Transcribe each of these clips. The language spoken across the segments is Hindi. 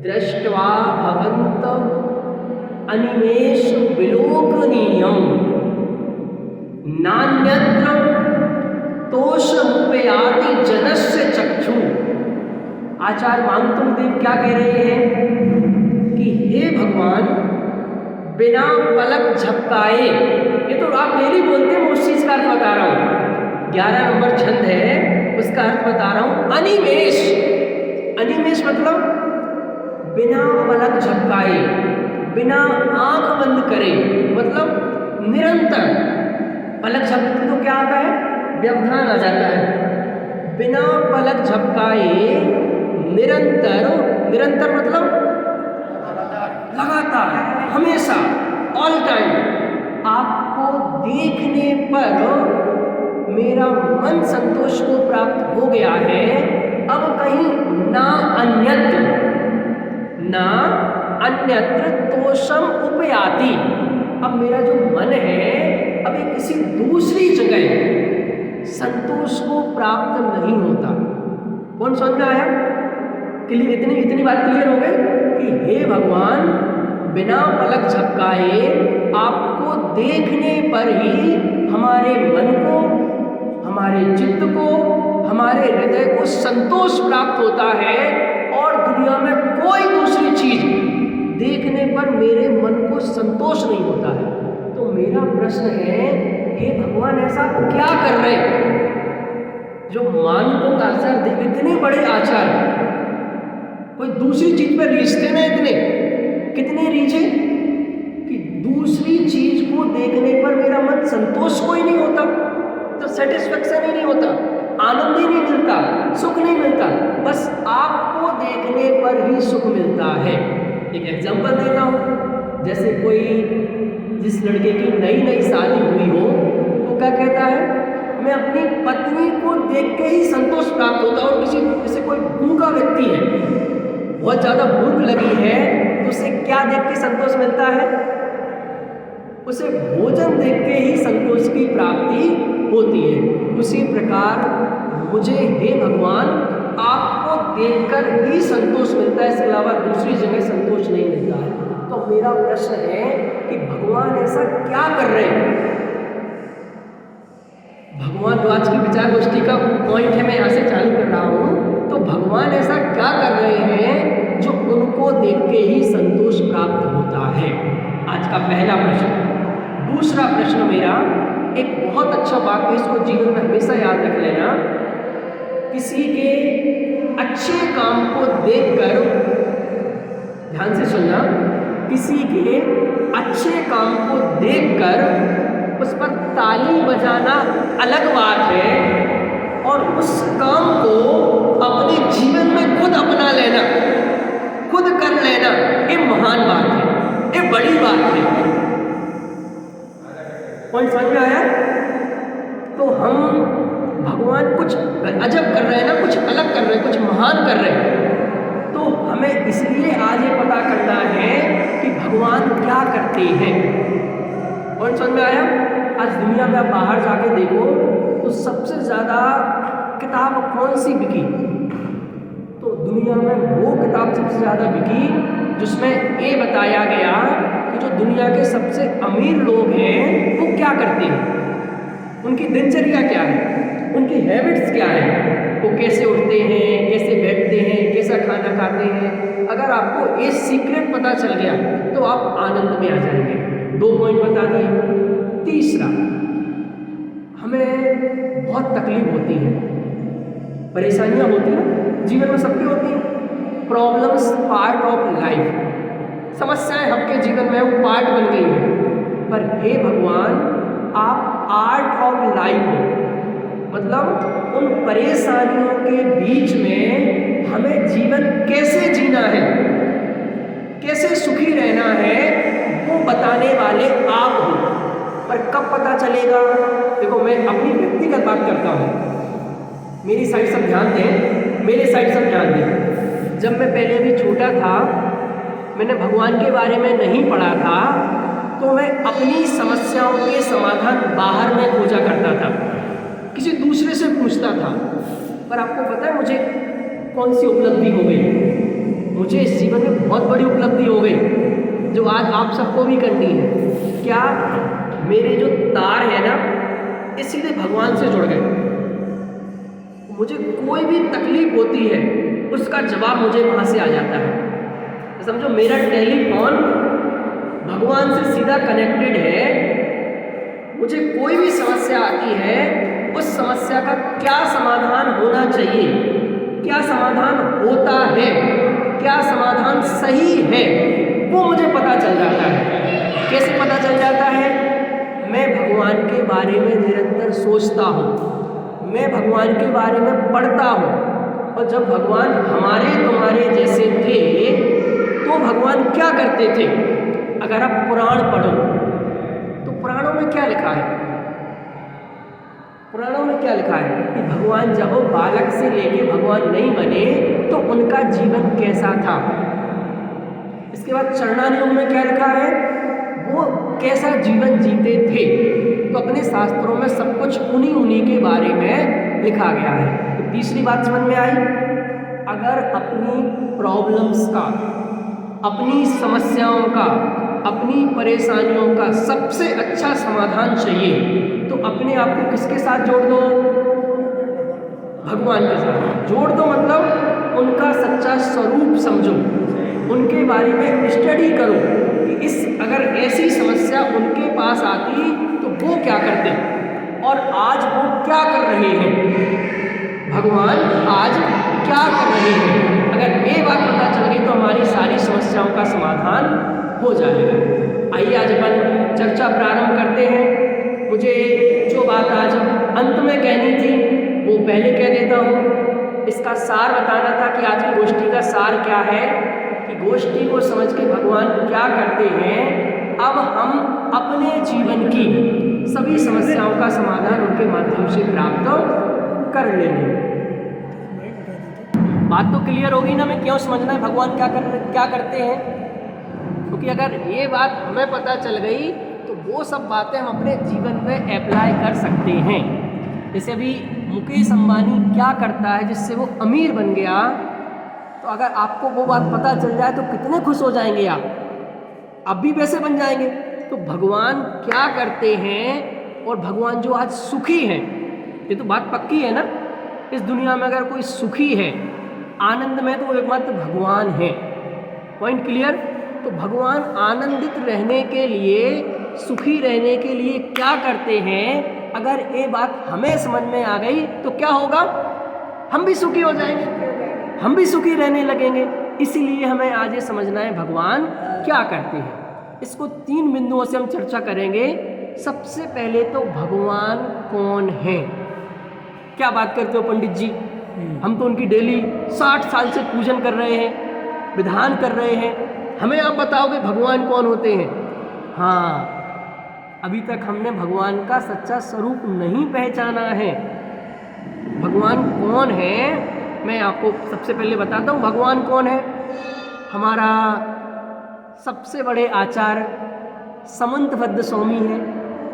दृष्ट्वा भवन्त अनिमेष विलोकनीयम नान्यत्र तोषमुपयाति जनस्य चक्षु। आचार्य मानतुंग देव क्या कह रहे हैं कि हे भगवान, बिना पलक झपकाए, ये तो आप डेली बोलते हैं, मैं उस चीज का अर्थ बता रहा हूं। 11 नंबर छंद है, उसका अर्थ बता रहा हूं। अनिमेष, अनिमेष मतलब बिना पलक झपकाए, बिना आंख बंद करे, मतलब निरंतर। पलक झपकते तो क्या आता है? व्यवधान आ जाता है। बिना पलक झपकाए निरंतर, निरंतर मतलब लगातार, हमेशा, ऑल टाइम आपको देखने पर मेरा मन संतोष को प्राप्त हो गया है। अब कहीं ना अन्यत्र तोषम उपयाति। अब मेरा जो मन है अभी किसी दूसरी जगह संतोष को प्राप्त नहीं होता। कौन समझ में आया? इतनी बात क्लियर हो गई कि हे भगवान, बिना पलक झपकाए आपको देखने पर ही हमारे मन को, हमारे चित्त को, हमारे हृदय को संतोष प्राप्त होता है, और दुनिया में कोई दूसरी चीज देखने पर मेरे मन को संतोष नहीं होता है। तो मेरा प्रश्न है, हे भगवान, ऐसा क्या कर रहे जो मानतुंग आचार्य, इतने बड़े आचार्य कोई दूसरी चीज पर रीझते ना, इतने कितने रीझे कि दूसरी चीज को देखने पर मेरा मन संतोष को ही नहीं होता, तो सेटिस्फेक्शन ही नहीं होता, आनंद ही नहीं मिलता, सुख नहीं मिलता, बस आपको देखने पर ही सुख मिलता है। एक एग्जांपल देता हूँ। जैसे कोई, जिस लड़के की नई नई शादी हुई हो, वो क्या कहता है, मैं अपनी पत्नी को देख के ही संतोष प्राप्त होता है। और किसी, जैसे कोई भूखा व्यक्ति है, बहुत ज़्यादा भूख लगी है, तो उसे क्या देख के संतोष मिलता है? उसे भोजन देख के ही संतोष की प्राप्ति होती है। उसी प्रकार मुझे, हे भगवान, आपको देखकर ही संतोष मिलता है, इसके अलावा दूसरी जगह संतोष नहीं मिलता है। तो मेरा प्रश्न है कि भगवान ऐसा क्या कर रहे हैं? भगवान, जो आज की विचार गोष्ठी का पॉइंट है, मैं यहाँ से चालू कर रहा हूँ, तो भगवान ऐसा क्या कर रहे हैं जो उनको देख के ही संतोष प्राप्त होता है? आज का पहला प्रश्न। दूसरा प्रश्न मेरा, एक बहुत अच्छा वाक्य, इसको जीवन में हमेशा याद रख लेना। किसी के अच्छे काम को देखकर, ध्यान से सुनना, किसी के अच्छे काम को देखकर उस पर ताली बजाना अलग बात है, और उस काम को अपने जीवन में खुद अपना लेना, खुद कर लेना, ये महान बात है, ये बड़ी बात है। पॉइंट समझ में आया? तो हम, भगवान कुछ अजब कर रहे हैं ना, कुछ अलग कर रहे हैं, कुछ महान कर रहे हैं, तो हमें इसलिए आज ये पता करना है कि भगवान क्या करते हैं। पॉइंट समझ में आया? आज दुनिया में आप बाहर जाके देखो तो सबसे ज़्यादा किताब कौन सी बिकी? तो दुनिया में वो किताब सबसे ज़्यादा बिकी जिसमें ये बताया गया कि जो दुनिया के सबसे अमीर लोग हैं वो क्या करते हैं, उनकी दिनचर्या क्या है, उनकी हैबिट्स क्या है, वो कैसे उठते हैं, कैसे बैठते हैं, कैसा खाना खाते हैं। अगर आपको ये सीक्रेट पता चल गया तो आप आनंद में आ जाएंगे। 2 पॉइंट बता दिए। तीसरा, हमें बहुत तकलीफ होती है, परेशानियां होती हैं, जीवन में सबकी होती हैं। प्रॉब्लम्स पार्ट ऑफ लाइफ, समस्याएं आपके जीवन में वो पार्ट बन गई है। पर हे भगवान, आप आर्ट ऑफ लाइफ हो, मतलब उन परेशानियों के बीच में हमें जीवन कैसे जीना है, कैसे सुखी रहना है, वो बताने वाले आप हो। पर कब पता चलेगा? देखो, मैं अपनी व्यक्तिगत बात करता हूँ, मेरी साइड सब ध्यान दें, मेरे साइड सब ध्यान दें। जब मैं पहले भी छोटा था, मैंने भगवान के बारे में नहीं पढ़ा था, तो मैं अपनी समस्याओं के समाधान बाहर में खोजा करता था, किसी दूसरे से पूछता था। पर आपको पता है मुझे कौन सी उपलब्धि हो गई? मुझे इस जीवन में बहुत बड़ी उपलब्धि हो गई जो आज आप सबको भी करनी है। क्या? मेरे जो तार है ना ये सीधे भगवान से जुड़ गए। मुझे कोई भी तकलीफ होती है उसका जवाब मुझे वहाँ से आ जाता है। समझो मेरा टेलीफोन भगवान से सीधा कनेक्टेड है। मुझे कोई भी समस्या आती है उस समस्या का क्या समाधान होना चाहिए, क्या समाधान होता है, क्या समाधान सही है, वो मुझे पता चल जाता है। कैसे पता चल जाता है? मैं भगवान के बारे में निरंतर सोचता हूँ, मैं भगवान के बारे में पढ़ता हूँ। और जब भगवान हमारे तुम्हारे जैसे थे तो भगवान क्या करते थे? अगर आप पुराण पढ़ो तो पुराणों में क्या लिखा है? पुराणों में क्या लिखा है कि भगवान जब वो बालक से लेके भगवान नहीं बने तो उनका जीवन कैसा था। इसके बाद चरणानुयोग में क्या लिखा है? वो कैसा जीवन जीते थे। तो अपने शास्त्रों में सब कुछ उन्हीं के बारे में लिखा गया है। तो तीसरी बात समझ में आई, अगर अपनी प्रॉब्लम्स का, अपनी समस्याओं का, अपनी परेशानियों का सबसे अच्छा समाधान चाहिए तो अपने आप को किसके साथ जोड़ दो? भगवान के साथ जोड़ दो। मतलब उनका सच्चा स्वरूप समझो, उनके बारे में स्टडी करो कि इस अगर ऐसी समस्या उनके पास आती तो वो क्या करते और आज वो क्या कर रहे हैं। भगवान आज क्या कर रहे हैं, अगर ये बात पता चल गई तो हमारी सारी समस्याओं का समाधान हो जाएगा। आइए आज अपन चर्चा प्रारंभ करते हैं। मुझे जो बात आज अंत में कहनी थी वो पहले कह देता हूँ। इसका सार बताना था कि आज की गोष्ठी का सार क्या है, कि गोष्ठी को समझ के भगवान क्या करते हैं। अब हम अपने जीवन की सभी समस्याओं का समाधान उनके माध्यम से प्राप्त कर लेंगे। बात तो क्लियर होगी ना, मैं क्यों समझना है भगवान क्या करते हैं। क्योंकि अगर ये बात हमें पता चल गई तो वो सब बातें हम अपने जीवन में अप्लाई कर सकते हैं। जैसे अभी मुकेश अंबानी क्या करता है जिससे वो अमीर बन गया, तो अगर आपको वो बात पता चल जाए तो कितने खुश हो जाएंगे आप भी वैसे बन जाएंगे। तो भगवान क्या करते हैं और भगवान जो आज सुखी हैं, ये तो बात पक्की है ना। इस दुनिया में अगर कोई सुखी है, आनंद में, तो वो एकमात्र भगवान है। Point clear. तो भगवान आनंदित रहने के लिए, सुखी रहने के लिए क्या करते हैं, अगर ये बात हमें समझ में आ गई तो क्या होगा, हम भी सुखी हो जाएंगे, हम भी सुखी रहने लगेंगे। इसीलिए हमें आज ये समझना है भगवान क्या करते हैं। इसको 3 बिंदुओं से हम चर्चा करेंगे। सबसे पहले तो भगवान कौन है। क्या बात करते हो पंडित जी, हम तो उनकी डेली 60 साल से पूजन कर रहे हैं, विधान कर रहे हैं, हमें आप बताओगे भगवान कौन होते हैं। हाँ, अभी तक हमने भगवान का सच्चा स्वरूप नहीं पहचाना है। भगवान कौन है मैं आपको सबसे पहले बताता हूँ। भगवान कौन है? हमारा सबसे बड़े आचार्य समंतभद्र स्वामी हैं,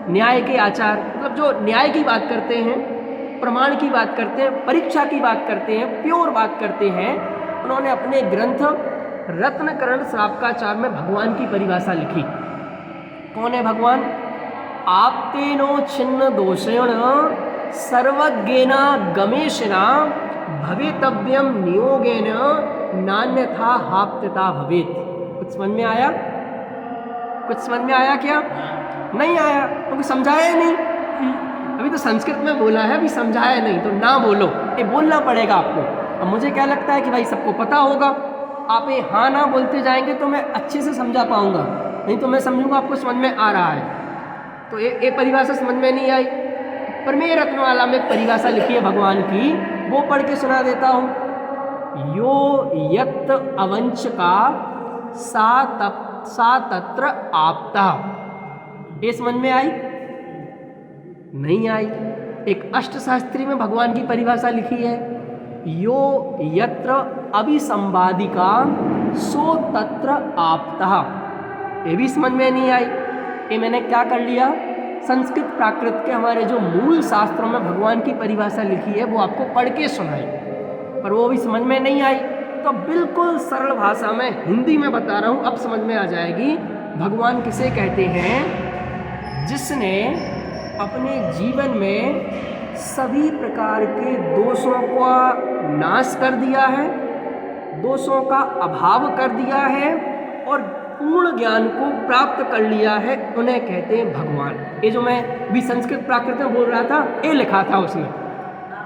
न्याय के आचार्य। मतलब जो न्याय की बात करते हैं, प्रमाण की बात करते हैं, परीक्षा की बात करते हैं, प्योर बात करते हैं। उन्होंने अपने ग्रंथ रत्नकरण श्रावकाचार में भगवान की परिभाषा लिखी। कौन है भगवान? आपतेनो छिन्न दोषेण सर्वज्ञेन गमेशिना भवितव्यम नियोगेन नान्यथा हाप्यता भवेत्। कुछ समझ में आया? कुछ समझ में आया क्या? नहीं आया क्योंकि समझाया नहीं। अभी तो संस्कृत में बोला है, अभी समझाया नहीं, तो ना बोलो, ये बोलना पड़ेगा आपको। अब मुझे क्या लगता है कि भाई सबको पता होगा, आप ये हाँ ना बोलते जाएंगे तो मैं अच्छे से समझा पाऊंगा, नहीं तो मैं समझूंगा आपको समझ में आ रहा है। तो ये परिभाषा समझ में नहीं आई। प्रमेय रत्नमाला में एक परिभाषा लिखी है भगवान की, वो पढ़ के सुना देता हूँ। यो यत् अवंच का सा तत्र आपता। ये समझ में आई? नहीं आई। एक अष्टशास्त्री में भगवान की परिभाषा लिखी है, यो यत्र अभिसंवादिका सो तत्र आपता। ये भी समझ में नहीं आई। ये मैंने क्या कर लिया, संस्कृत प्राकृत के हमारे जो मूल शास्त्रों में भगवान की परिभाषा लिखी है वो आपको पढ़ के सुनाई, पर वो भी समझ में नहीं आई। तो बिल्कुल सरल भाषा में हिंदी में बता रहा हूँ, अब समझ में आ जाएगी। भगवान किसे कहते हैं? जिसने अपने जीवन में सभी प्रकार के दोषों का नाश कर दिया है, दोषों का अभाव कर दिया है और पूर्ण ज्ञान को प्राप्त कर लिया है, उन्हें कहते हैं भगवान। ये जो मैं भी संस्कृत प्राकृत में बोल रहा था, ये लिखा था उसमें,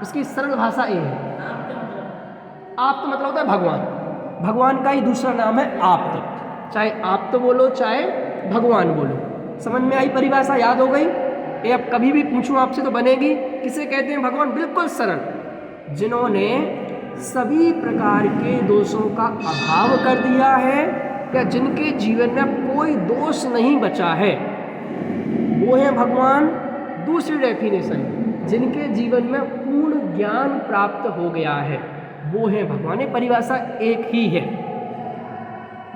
उसकी सरल भाषा ये है। आप्त मतलब होता है भगवान, भगवान का ही दूसरा नाम है आप्त। चाहे आप्त बोलो चाहे भगवान बोलो। समझ में आई परिभाषा? याद हो गई? ये अब कभी भी पूछूं आपसे तो बनेगी। किसे कहते हैं भगवान? बिल्कुल सरल, जिन्होंने सभी प्रकार के दोषों का अभाव कर दिया है या जिनके जीवन में कोई दोष नहीं बचा है, वो है भगवान। दूसरी डेफिनेशन, जिनके जीवन में पूर्ण ज्ञान प्राप्त हो गया है, वो है भगवान। ये परिभाषा एक ही है।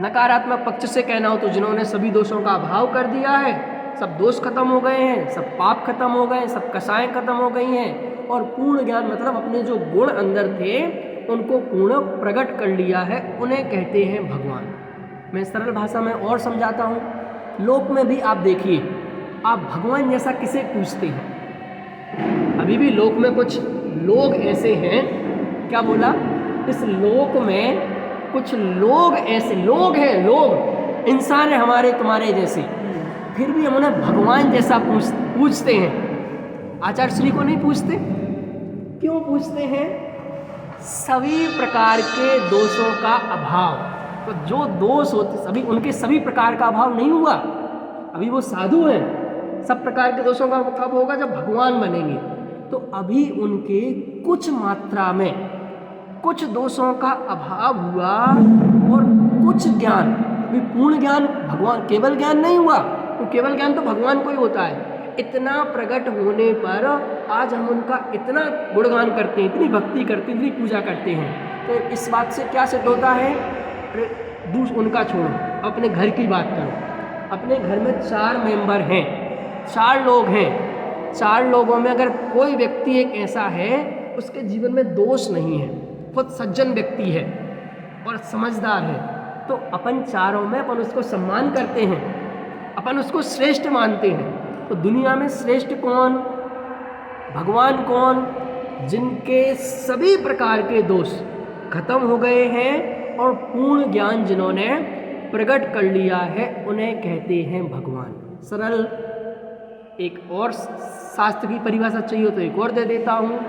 नकारात्मक पक्ष से कहना हो तो जिन्होंने सभी दोषों का अभाव कर दिया है, सब दोष खत्म हो गए हैं, सब पाप खत्म हो गए हैं, सब कसाएं खत्म हो गई हैं, और पूर्ण ज्ञान मतलब अपने जो गुण अंदर थे उनको पूर्ण प्रकट कर लिया है, उन्हें कहते हैं भगवान। मैं सरल भाषा में और समझाता हूँ। लोक में भी आप देखिए, आप भगवान जैसा किसे पूछते हैं? अभी भी लोक में कुछ लोग ऐसे हैं, क्या बोला? इस लोक में कुछ लोग ऐसे लोग हैं, लोग इंसान है हमारे तुम्हारे जैसे, फिर भी हम उन्हें भगवान जैसा पूछते हैं। आचार्य श्री को नहीं पूछते? क्यों पूछते हैं? सभी प्रकार के दोषों का अभाव। तो जो दोष होते सभी, उनके सभी प्रकार का अभाव नहीं हुआ। अभी वो साधु हैं, सब प्रकार के दोषों का कब होगा? जब भगवान बनेंगे। तो अभी उनके कुछ मात्रा में कुछ दोषों का अभाव हुआ और कुछ ज्ञान, भी पूर्ण ज्ञान भगवान, केवल ज्ञान नहीं हुआ, तो केवल ज्ञान तो भगवान को ही होता है। इतना प्रकट होने पर आज हम उनका इतना गुणगान करते हैं, इतनी भक्ति करते हैं, इतनी पूजा करते हैं। तो इस बात से क्या सिद्ध होता है? उनका छोड़ो, अपने घर की बात करो। अपने घर में 4 मेंबर हैं, 4 लोग हैं। 4 लोगों में अगर कोई व्यक्ति एक ऐसा है उसके जीवन में दोष नहीं है, बहुत सज्जन व्यक्ति है और समझदार है, तो अपन चारों में अपन उसको सम्मान करते हैं, अपन उसको श्रेष्ठ मानते हैं। तो दुनिया में श्रेष्ठ कौन? भगवान कौन? जिनके सभी प्रकार के दोष खत्म हो गए हैं और पूर्ण ज्ञान जिन्होंने प्रकट कर लिया है, उन्हें कहते हैं भगवान। सरल एक और शास्त्र की परिभाषा चाहिए तो एक और दे देता हूँ।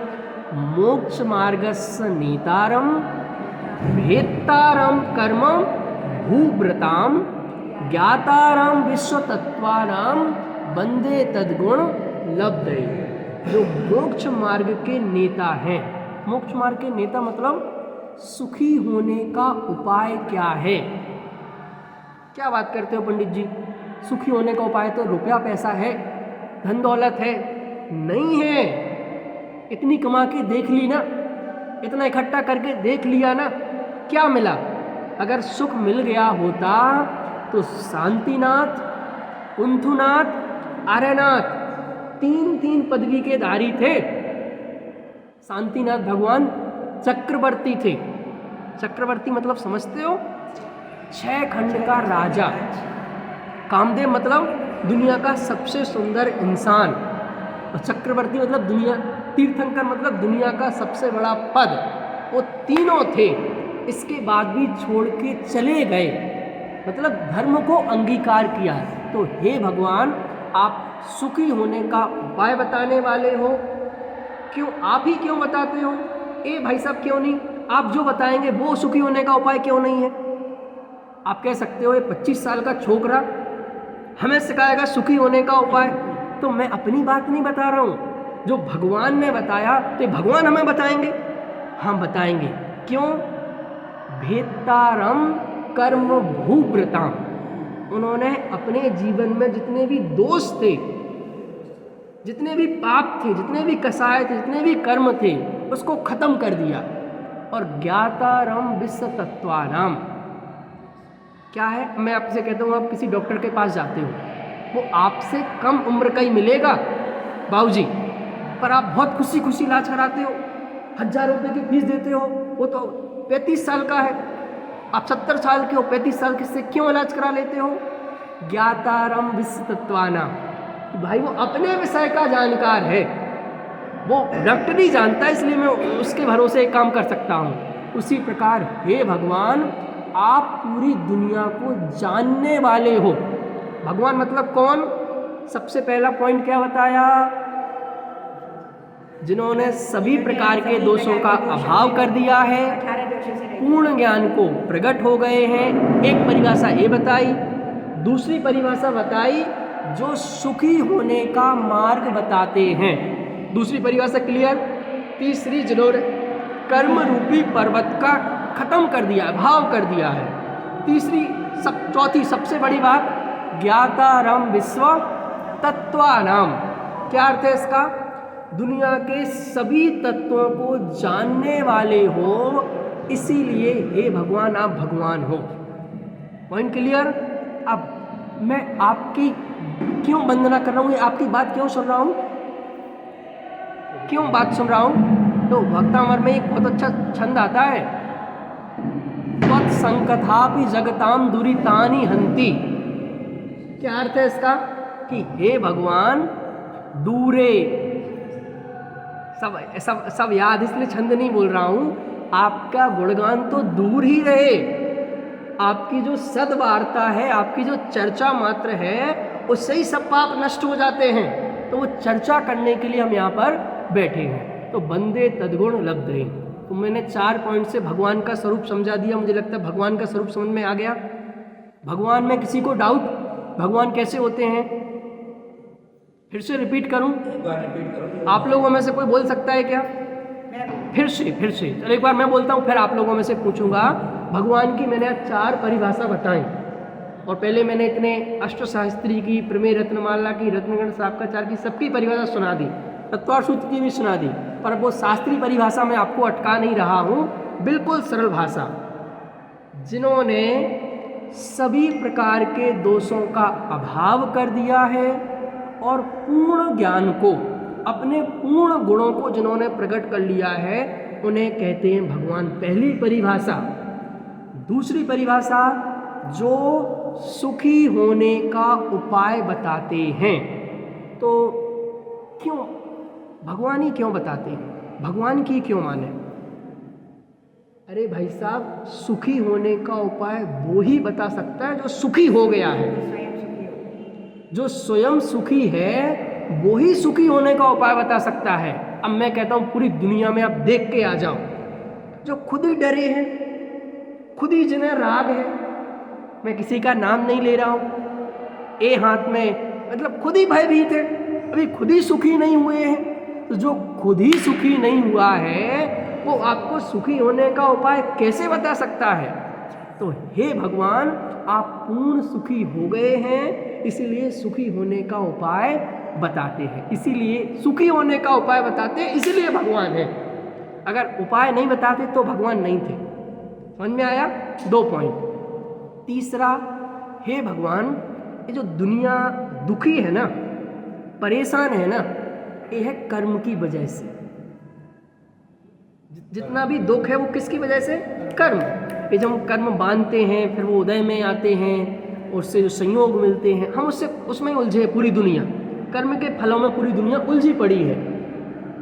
मोक्ष मार्गस्य नेतारम भेत्तारम कर्म भूव्रताम ज्ञातारम विश्वतत्वानाम वंदे तद्गुण लब्धये। जो मोक्ष मार्ग के नेता हैं, मोक्ष मार्ग के नेता मतलब सुखी होने का उपाय क्या है? क्या बात करते हो पंडित जी? सुखी होने का उपाय तो रुपया पैसा है, धन दौलत है? नहीं है। इतनी कमा के देख ली ना, इतना इकट्ठा करके देख लिया ना, क्या मिला? अगर सुख मिल गया होता तो शांतिनाथ, कुंथुनाथ, आर्यनाथ 3 पदवी के धारी थे। शांतिनाथ भगवान चक्रवर्ती थे। चक्रवर्ती मतलब समझते हो? 6 खंड का राजा। कामदेव मतलब दुनिया का सबसे सुंदर इंसान, और चक्रवर्ती मतलब दुनिया, तीर्थंकर मतलब दुनिया का सबसे बड़ा पद। वो तीनों थे, इसके बाद भी छोड़ के चले गए, मतलब धर्म को अंगीकार किया। तो हे भगवान, आप सुखी होने का उपाय बताने वाले हो, क्यों आप ही क्यों बताते हो? ए भाई साहब क्यों नहीं? आप जो बताएंगे वो सुखी होने का उपाय क्यों नहीं है? आप कह सकते हो ये 25 साल का छोकरा हमें सिखाएगा सुखी होने का उपाय। तो मैं अपनी बात नहीं बता रहा हूँ, जो भगवान ने बताया तो भगवान हमें बताएंगे। हम बताएंगे क्यों? भेत्तारम कर्म भूव्रताम। उन्होंने अपने जीवन में जितने भी दोष थे, जितने भी पाप थे, जितने भी कसाय थे, जितने भी कर्म थे, उसको खत्म कर दिया। और ज्ञातारम विश्व तत्वानाम क्या है? मैं आपसे कहता हूँ, आप किसी डॉक्टर के पास जाते हो, वो आपसे कम उम्र का ही मिलेगा बाबूजी, पर आप बहुत खुशी खुशी इलाज कराते हो, 1000 रुपये की फीस देते हो, वो तो 35 साल का है, आप 70 साल के हो, 35 साल किससे क्यों इलाज करा लेते हो? ज्ञातारम विस्तत्वाना, भाई वो अपने विषय का जानकार है, वो डॉक्टर नहीं जानता इसलिए मैं उसके भरोसे काम कर सकता हूँ। उसी प्रकार हे भगवान, आप पूरी दुनिया को जानने वाले हो। भगवान मतलब कौन? सबसे पहला पॉइंट क्या बताया? जिन्होंने सभी प्रकार के दोषों का अभाव कर दिया है, पूर्ण ज्ञान को प्रकट हो गए हैं। एक परिभाषा ये बताई, दूसरी परिभाषा बताई जो सुखी होने का मार्ग बताते हैं। दूसरी परिभाषा क्लियर। तीसरी, जिन्होंने कर्म रूपी पर्वत का खत्म कर दिया, अभाव कर दिया है। तीसरी चौथी सबसे बड़ी बात, ज्ञातारम विश्व तत्वानाम। क्या अर्थ है इसका? दुनिया के सभी तत्वों को जानने वाले हो, इसीलिए हे भगवान आप भगवान हो। Point clear. अब मैं आपकी क्यों वंदना कर रहा हूँ, आपकी बात क्यों सुन रहा हूँ, क्यों बात सुन रहा हूँ? तो भक्तामर में एक बहुत अच्छा छंद आता है, त्वत्संकथापि जगताम दुरितानि हंति। क्या अर्थ है इसका? कि हे भगवान दूरे, सब याद, इसलिए छंद नहीं बोल रहा हूँ, आपका गुणगान तो दूर ही रहे, आपकी जो सद्वार्ता है, आपकी जो चर्चा मात्र है, उससे ही सब पाप नष्ट हो जाते हैं। तो वो चर्चा करने के लिए हम यहाँ पर बैठे हैं। तो बंदे तद्गुण लब्धे। तो मैंने 4 पॉइंट से भगवान का स्वरूप समझा दिया। मुझे लगता है भगवान का स्वरूप समझ में आ गया। भगवान में किसी को डाउट, भगवान कैसे होते हैं? फिर से रिपीट करूं? आप लोगों में से कोई बोल सकता है क्या? फिर से चलो एक बार मैं बोलता हूं, फिर आप लोगों में से पूछूंगा। भगवान की मैंने 4 परिभाषा बताई, और पहले मैंने इतने अष्टशास्त्री की, प्रमेय रत्नमाला की, रत्नगण सापकाचार की, सबकी परिभाषा सुना दी, तत्वार्थ सूत्र की भी सुना दी। पर वो शास्त्रीय परिभाषा में आपको अटका नहीं रहा हूँ, बिल्कुल सरल भाषा। जिन्होंने सभी प्रकार के दोषों का अभाव कर दिया है और पूर्ण ज्ञान को, अपने पूर्ण गुणों को जिन्होंने प्रकट कर लिया है, उन्हें कहते हैं भगवान। पहली परिभाषा। दूसरी परिभाषा, जो सुखी होने का उपाय बताते हैं। तो क्यों भगवान ही क्यों बताते हैं? भगवान की क्यों माने? अरे भाई साहब, सुखी होने का उपाय वो ही बता सकता है जो सुखी हो गया है। जो स्वयं सुखी है वो ही सुखी होने का उपाय बता सकता है। अब मैं कहता हूं पूरी दुनिया में आप देख के आ जाओ, जो खुद ही डरे हैं, खुद ही जिन्हें राग है, मैं किसी का नाम नहीं ले रहा हूं, ए हाथ में, मतलब खुद ही भयभीत है, अभी खुद ही सुखी नहीं हुए हैं। तो जो खुद ही सुखी नहीं हुआ है वो आपको सुखी होने का उपाय कैसे बता सकता है? तो हे भगवान, आप पूर्ण सुखी हो गए हैं, इसीलिए सुखी होने का उपाय बताते हैं। इसीलिए सुखी होने का उपाय बताते हैं, इसीलिए भगवान है। अगर उपाय नहीं बताते तो भगवान नहीं थे। समझ में आया? 2 पॉइंट। तीसरा, हे भगवान, ये जो दुनिया दुखी है ना, परेशान है ना, ये है कर्म की वजह से। जितना भी दुख है वो किसकी वजह से? कर्म। ये जब हम कर्म बांधते हैं, फिर वो उदय में आते हैं, उससे जो संयोग मिलते हैं, हम उसमें उलझे पूरी दुनिया। कर्म के फलों में पूरी दुनिया उलझी पड़ी है।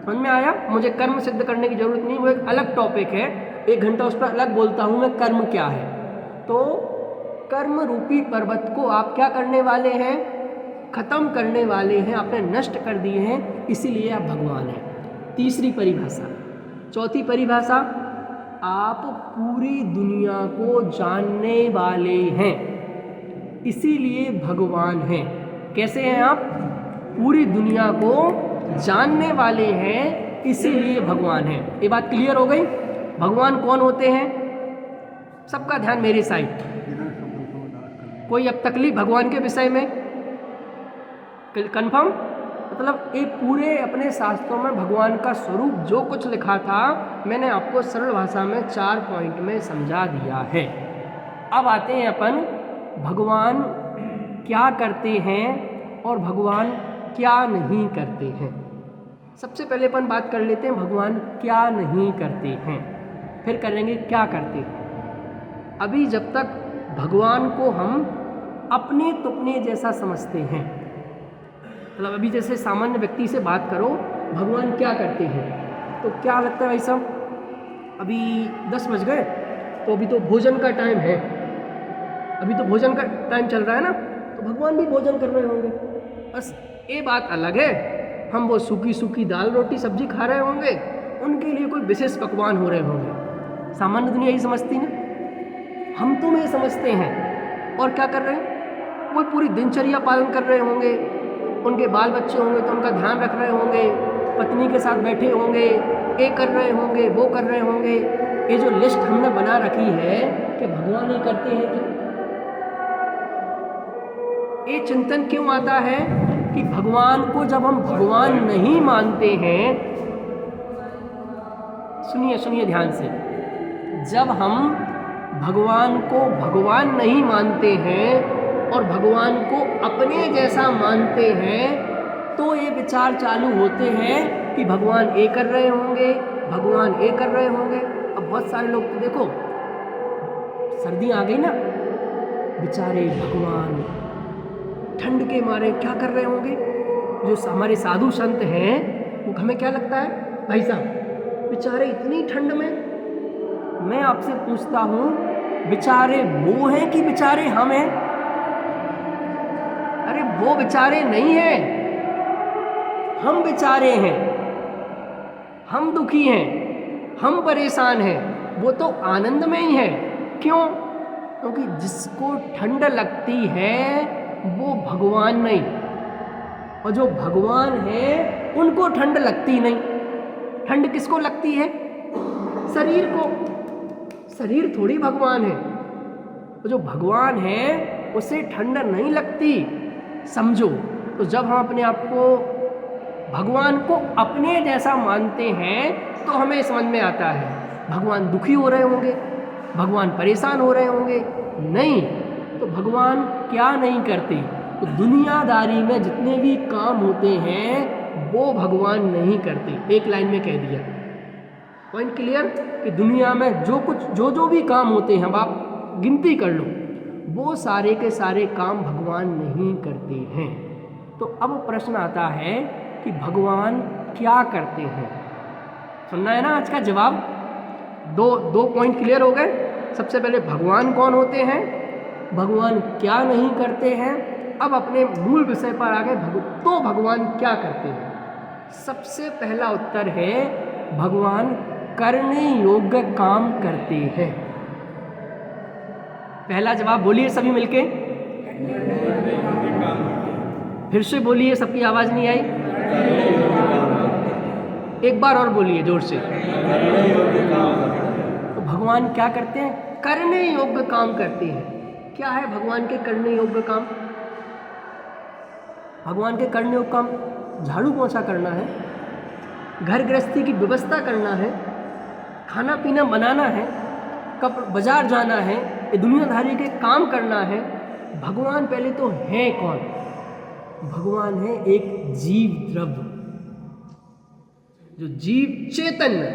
समझ में आया? मुझे कर्म सिद्ध करने की जरूरत नहीं, वो एक अलग टॉपिक है, 1 घंटा उस पर अलग बोलता हूँ मैं, कर्म क्या है। तो कर्म रूपी पर्वत को आप क्या करने वाले हैं? खत्म करने वाले हैं, आपने नष्ट कर दिए हैं, इसीलिए आप भगवान हैं। तीसरी परिभाषा। चौथी परिभाषा, आप पूरी दुनिया को जानने वाले हैं, इसीलिए भगवान हैं। कैसे हैं आप? पूरी दुनिया को जानने वाले हैं, इसीलिए भगवान हैं। ये बात क्लियर हो गई? भगवान कौन होते हैं? सबका ध्यान मेरी साइड। कोई अब तकलीफ भगवान के विषय में? कंफर्म? मतलब एक पूरे अपने शास्त्रों में भगवान का स्वरूप जो कुछ लिखा था, मैंने आपको सरल भाषा में 4 पॉइंट में समझा दिया है। अब आते हैं अपन भगवान क्या करते हैं और भगवान क्या नहीं करते हैं। सबसे पहले अपन बात कर लेते हैं भगवान क्या नहीं करते हैं। फिर करेंगे क्या करते। अभी जब तक भगवान को हम अपने तुपने जैसा समझते हैं, मतलब अभी जैसे सामान्य व्यक्ति से बात करो भगवान क्या करते हैं, तो क्या लगता है भाई साहब, अभी 10 बज गए तो अभी तो भोजन का टाइम है, अभी तो भोजन का टाइम चल रहा है ना, तो भगवान भी भोजन कर रहे होंगे। बस ये बात अलग है, हम वो सूखी सूखी दाल रोटी सब्जी खा रहे होंगे, उनके लिए कोई विशेष पकवान हो रहे होंगे। सामान्य दुनिया यही समझती ना, हम तो ये समझते हैं। और क्या कर रहे हैं, वो पूरी दिनचर्या पालन कर रहे होंगे, उनके बाल बच्चे होंगे तो उनका ध्यान रख रहे होंगे, पत्नी के साथ बैठे होंगे, ये कर रहे होंगे, वो कर रहे होंगे। ये जो लिस्ट हमने बना रखी है कि भगवान ये करते हैं क्या, ये चिंतन क्यों आता है कि भगवान को जब हम भगवान नहीं मानते हैं, सुनिए सुनिए ध्यान से, जब हम भगवान को भगवान नहीं मानते हैं और भगवान को अपने जैसा मानते हैं, तो ये विचार चालू होते हैं कि भगवान ये कर रहे होंगे, भगवान ये कर रहे होंगे। अब बहुत सारे लोग तो देखो, सर्दी आ गई ना, बेचारे भगवान ठंड के मारे क्या कर रहे होंगे। जो हमारे साधु संत हैं वो हमें क्या लगता है, भाई साहब बेचारे इतनी ठंड में, मैं आपसे पूछता हूँ बेचारे वो हैं कि बेचारे हम हैं? अरे वो बेचारे नहीं हैं, हम बेचारे हैं, हम दुखी हैं, हम परेशान हैं, वो तो आनंद में ही है। क्यों? क्योंकि जिसको ठंड लगती है वो भगवान नहीं, और जो भगवान है उनको ठंड लगती नहीं। ठंड किसको लगती है? शरीर को, शरीर थोड़ी भगवान है। तो जो भगवान है उसे ठंड नहीं लगती, समझो। तो जब हम अपने आप को भगवान को अपने जैसा मानते हैं तो हमें समझ में आता है भगवान दुखी हो रहे होंगे, भगवान परेशान हो रहे होंगे। नहीं, तो भगवान क्या नहीं करते, तो दुनियादारी में जितने भी काम होते हैं वो भगवान नहीं करते। एक लाइन में कह दिया, पॉइंट क्लियर, कि दुनिया में जो कुछ जो भी काम होते हैं, अब आप गिनती कर लो, वो सारे के सारे काम भगवान नहीं करते हैं। तो अब प्रश्न आता है कि भगवान क्या करते हैं। सुनना है ना आज का जवाब। दो पॉइंट क्लियर हो गए। सबसे पहले भगवान कौन होते हैं, भगवान क्या नहीं करते हैं। अब अपने मूल विषय पर आ गए, तो भगवान क्या करते हैं। सबसे पहला उत्तर है भगवान करने योग्य काम करते हैं। पहला जवाब बोलिए सभी मिलके, फिर से बोलिए, सबकी आवाज नहीं आई, एक बार और बोलिए जोर से। तो भगवान क्या करते हैं, करने योग्य काम करते हैं। क्या है भगवान के करने योग्य काम? भगवान के करने योग्य काम झाड़ू पोंछा करना है, घर गृहस्थी की व्यवस्था करना है, खाना पीना बनाना है, कब बाजार जाना है, ये दुनियादारी के काम करना है। भगवान पहले तो है कौन? भगवान है एक जीव द्रव्य, जो जीव चैतन्य।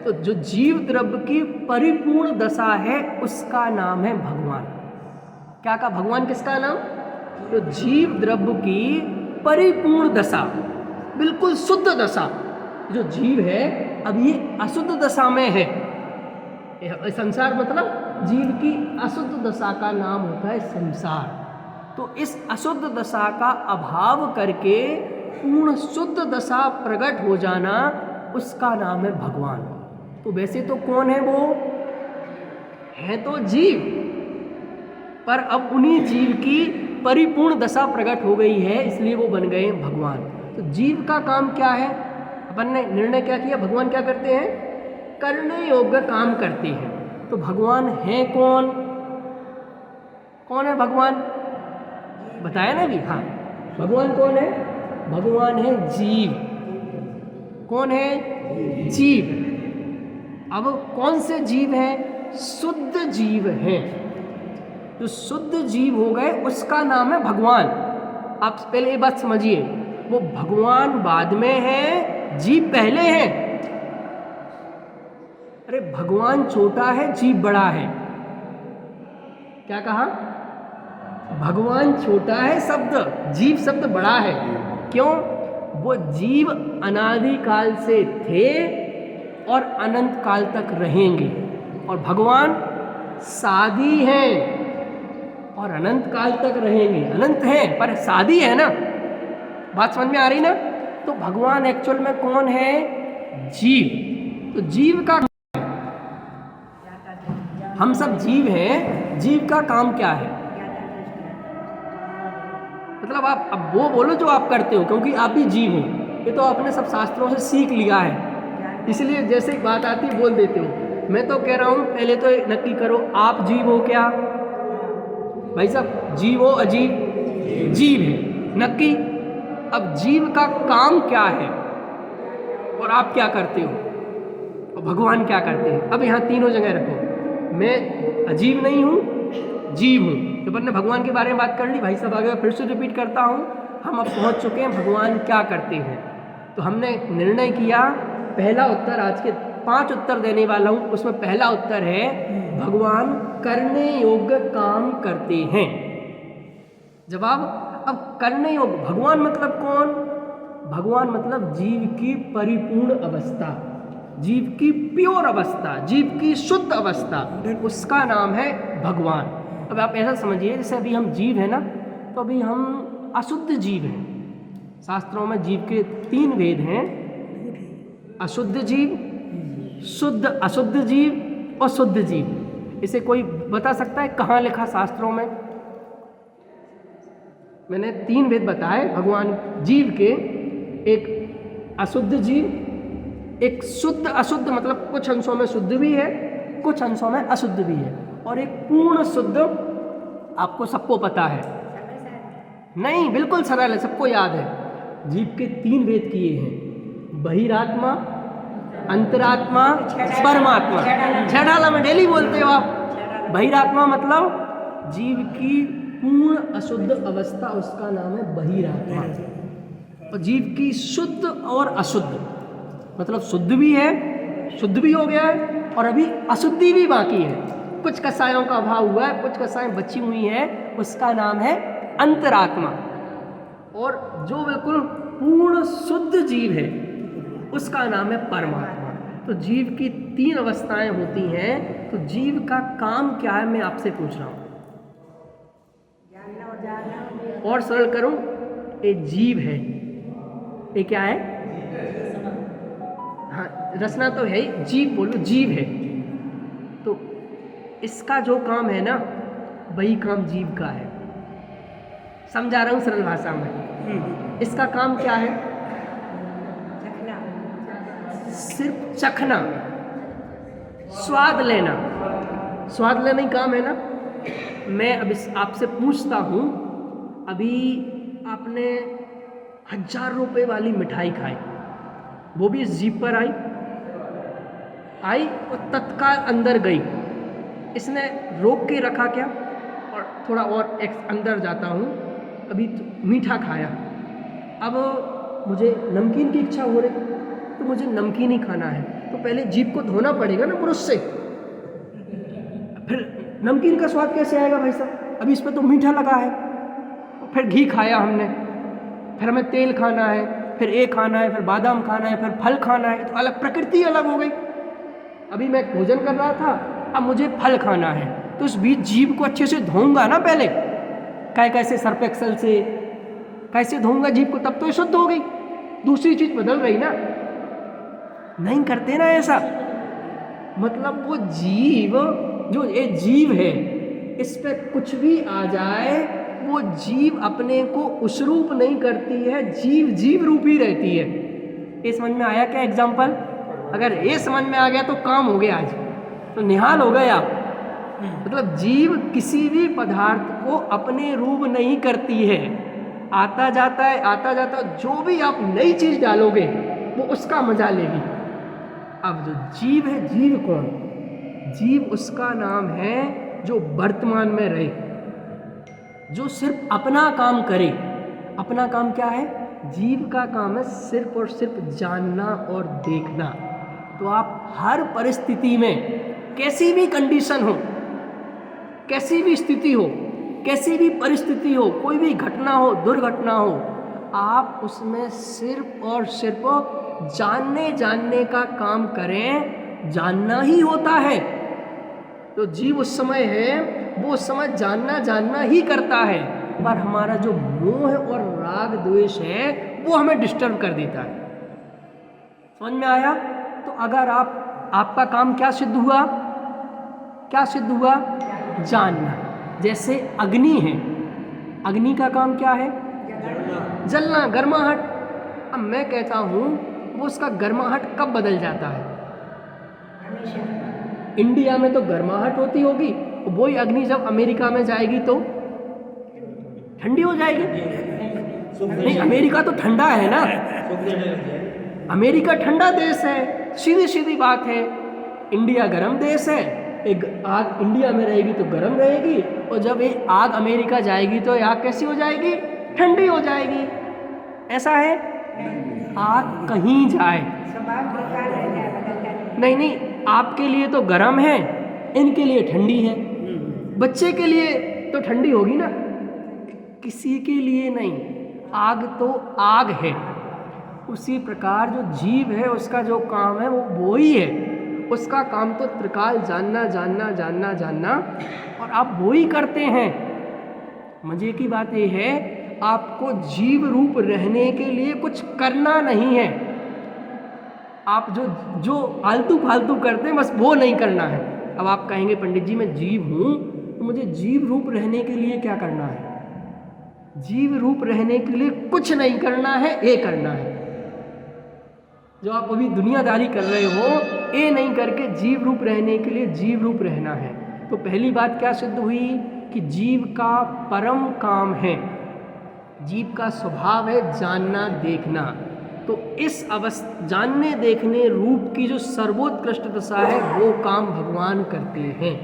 तो जो जीव द्रव्य की परिपूर्ण दशा है उसका नाम है भगवान। क्या कहा? भगवान किसका नाम? तो जीव द्रव्य की परिपूर्ण दशा, बिल्कुल शुद्ध दशा। जो जीव है अब ये अशुद्ध दशा में है। संसार मतलब जीव की अशुद्ध दशा का नाम होता है संसार। तो इस अशुद्ध दशा का अभाव करके पूर्ण शुद्ध दशा प्रकट हो जाना, उसका नाम है भगवान। तो वैसे तो कौन है वो? है तो जीव, पर अब उन्हीं जीव की परिपूर्ण दशा प्रकट हो गई है, इसलिए वो बन गए भगवान। तो जीव का काम क्या है? अपन ने निर्णय क्या किया, भगवान क्या करते हैं? करने योग्य काम करते हैं। तो भगवान है कौन? कौन है भगवान? बताया ना भी। हाँ, भगवान कौन है? भगवान है जीव। कौन है? जीव। अब कौन से जीव हैं? शुद्ध जीव हैं। जो शुद्ध जीव हो गए उसका नाम है भगवान। आप पहले ये बात समझिए, वो भगवान बाद में है, जीव पहले हैं। अरे भगवान छोटा है, जीव बड़ा है। क्या कहा? भगवान छोटा है शब्द, जीव शब्द बड़ा है। क्यों? वो जीव अनादि काल से थे और अनंत काल तक रहेंगे, और भगवान सादी हैं और अनंत काल तक रहेंगे। अनंत हैं पर सादी है ना, बात समझ में आ रही ना? तो भगवान एक्चुअल में कौन है? जीव। तो जीव का, हम सब जीव हैं, जीव का काम क्या है? मतलब आप अब वो बोलो जो आप करते हो, क्योंकि आप भी जीव हो। ये तो आपने सब शास्त्रों से सीख लिया है, इसलिए जैसे बात आती है बोल देते हो। मैं तो कह रहा हूँ पहले तो नक्की करो, आप जीव हो क्या? भाई साहब, जीव हो अजीब? जीव है, नक्की। अब जीव का काम क्या है और आप क्या करते हो और भगवान क्या करते हैं? अब यहाँ तीनों जगह रखो, मैं अजीब नहीं हूँ, जीव हूँ। तो अपन ने भगवान के बारे में बात कर ली। भाई साहब आगे फिर से रिपीट करता हूँ, हम अब पहुँच चुके हैं भगवान क्या करते हैं। तो हमने निर्णय किया, पहला उत्तर, आज के 5 उत्तर देने वाला हूँ, उसमें पहला उत्तर है भगवान करने योग्य काम करते हैं। जवाब, अब करने योग्य, भगवान मतलब कौन? भगवान मतलब जीव की परिपूर्ण अवस्था, जीव की प्योर अवस्था, जीव की शुद्ध अवस्था, उसका नाम है भगवान। अब आप ऐसा समझिए, जैसे अभी हम जीव हैं ना, तो अभी हम अशुद्ध जीव हैं। शास्त्रों में जीव के 3 भेद हैं, अशुद्ध जीव, शुद्ध अशुद्ध जीव और शुद्ध जीव। इसे कोई बता सकता है कहाँ लिखा शास्त्रों में? मैंने 3 भेद बताए भगवान जीव के, एक अशुद्ध जीव, एक शुद्ध अशुद्ध, मतलब कुछ अंशों में शुद्ध भी है, कुछ अंशों में अशुद्ध भी है, और एक पूर्ण शुद्ध। आपको सबको पता है? नहीं, बिल्कुल सरल है, सबको याद है। जीव के 3 भेद किए हैं, बहिरात्मा, अंतरात्मा, परमात्मा। छेड़ाला में डेली बोलते हो आप। बहिरात्मा मतलब जीव की पूर्ण अशुद्ध अवस्था, उसका नाम है बहिरात्मा। और जीव की शुद्ध और अशुद्ध, मतलब शुद्ध भी है, शुद्ध भी हो गया है, और अभी अशुद्धि भी बाकी है। कुछ कसायों का अभाव हुआ है, कुछ कसाएं बची हुई हैं, उसका नाम है अंतरात्मा। और जो बिल्कुल पूर्ण शुद्ध जीव है, उसका नाम है परमात्मा। तो जीव की 3 अवस्थाएं होती हैं। तो जीव का काम क्या है, मैं आपसे पूछ रहा हूँ। और सरल करूं, ये जीव है, ये क्या है? हाँ, रचना तो है ही, जीव बोलो, जीव है। तो इसका जो काम है ना, वही काम जीव का है। समझा रहा हूँ सरल भाषा में। इसका काम क्या है? सिर्फ चखना, स्वाद लेना। स्वाद लेना ही काम है ना। मैं अब आपसे पूछता हूँ, अभी आपने 1000 रुपये वाली मिठाई खाई, वो भी इस जीभ पर आई और तत्काल अंदर गई। इसने रोक के रखा क्या? और थोड़ा और अंदर जाता हूँ, अभी तो मीठा खाया, अब मुझे नमकीन की इच्छा हो रही, तो मुझे नमकीन ही खाना है, तो पहले जीभ को धोना पड़ेगा ना ब्रश से, फिर नमकीन का स्वाद कैसे आएगा भाई साहब? अभी इस पर तो मीठा लगा है। फिर घी खाया हमने, फिर हमें तेल खाना है, फिर ये खाना है, फिर बादाम खाना है, फिर फल खाना है, तो अलग प्रकृति अलग हो गई। अभी मैं भोजन कर रहा था, अब मुझे फल खाना है, तो इस बीच जीभ को अच्छे से धोऊंगा ना पहले, कैसे सर्फ एक्सेल से कैसे धोऊंगा जीभ को, तब तो ये शुद्ध हो गई। दूसरी चीज बदल रही ना, नहीं करते ना ऐसा। मतलब वो जीव, जो ये जीव है, इस पे कुछ भी आ जाए, वो जीव अपने को उस रूप नहीं करती है, जीव जीव रूपी रहती है। ये समझ में आया क्या एग्जाम्पल? अगर ये समझ में आ गया तो काम हो गया, आज तो निहाल हो गए आप। मतलब जीव किसी भी पदार्थ को अपने रूप नहीं करती है, आता जाता है, आता जाता, जो भी आप नई चीज डालोगे वो उसका मजा लेगी। अब जो जीव है, जीव कौन? जीव उसका नाम है जो वर्तमान में रहे, जो सिर्फ अपना काम करे। अपना काम क्या है? जीव का काम है सिर्फ और सिर्फ जानना और देखना। तो आप हर परिस्थिति में, कैसी भी कंडीशन हो, कैसी भी स्थिति हो, कैसी भी परिस्थिति हो, कोई भी घटना हो, दुर्घटना हो, आप उसमें सिर्फ और सिर्फ जानने का काम करें। जानना ही होता है। तो जीव उस समय है, वो उस समय जानना ही करता है, पर हमारा जो मोह और राग द्वेष है वो हमें डिस्टर्ब कर देता है। समझ में आया? तो अगर आपका काम क्या सिद्ध हुआ? क्या सिद्ध हुआ? जानना। जैसे अग्नि है, अग्नि का काम क्या है? जलना, गर्माहट। अब मैं कहता हूँ वो उसका गर्माहट कब बदल जाता है? इंडिया में तो गर्माहट होती होगी, वही अग्नि जब अमेरिका में जाएगी तो ठंडी हो जाएगी। नहीं, अमेरिका तो ठंडा है ना, अमेरिका ठंडा देश है, सीधी सीधी बात है। इंडिया गर्म देश है, एक आग इंडिया में रहेगी तो गर्म रहेगी, और जब ये आग अमेरिका जाएगी तो ये आग कैसी हो जाएगी? ठंडी हो जाएगी। ऐसा है? आग कहीं जाए, नहीं, आपके लिए तो गर्म है, इनके लिए ठंडी है। बच्चे के लिए तो ठंडी होगी ना, किसी के लिए नहीं। आग तो आग है। उसी प्रकार जो जीव है उसका जो काम है वो ही है। उसका काम तो त्रिकाल जानना, और आप वो ही करते हैं। मजे की बात ये है, आपको जीव रूप रहने के लिए कुछ करना नहीं है। आप जो आलतू फालतू करते हैं बस वो नहीं करना है। अब आप कहेंगे पंडित जी मैं जीव हूँ, तो मुझे जीव रूप रहने के लिए क्या करना है? जीव रूप रहने के लिए कुछ नहीं करना है, ये करना है। जो आप अभी दुनियादारी कर रहे हो, ये नहीं करके जीव रूप रहने के लिए जीव रूप रहना है। तो पहली बात क्या सिद्ध हुई कि जीव का परम काम है, जीव का स्वभाव है जानना देखना। तो इस जानने देखने रूप की जो सर्वोत्कृष्ट दशा है वो काम भगवान करते हैं।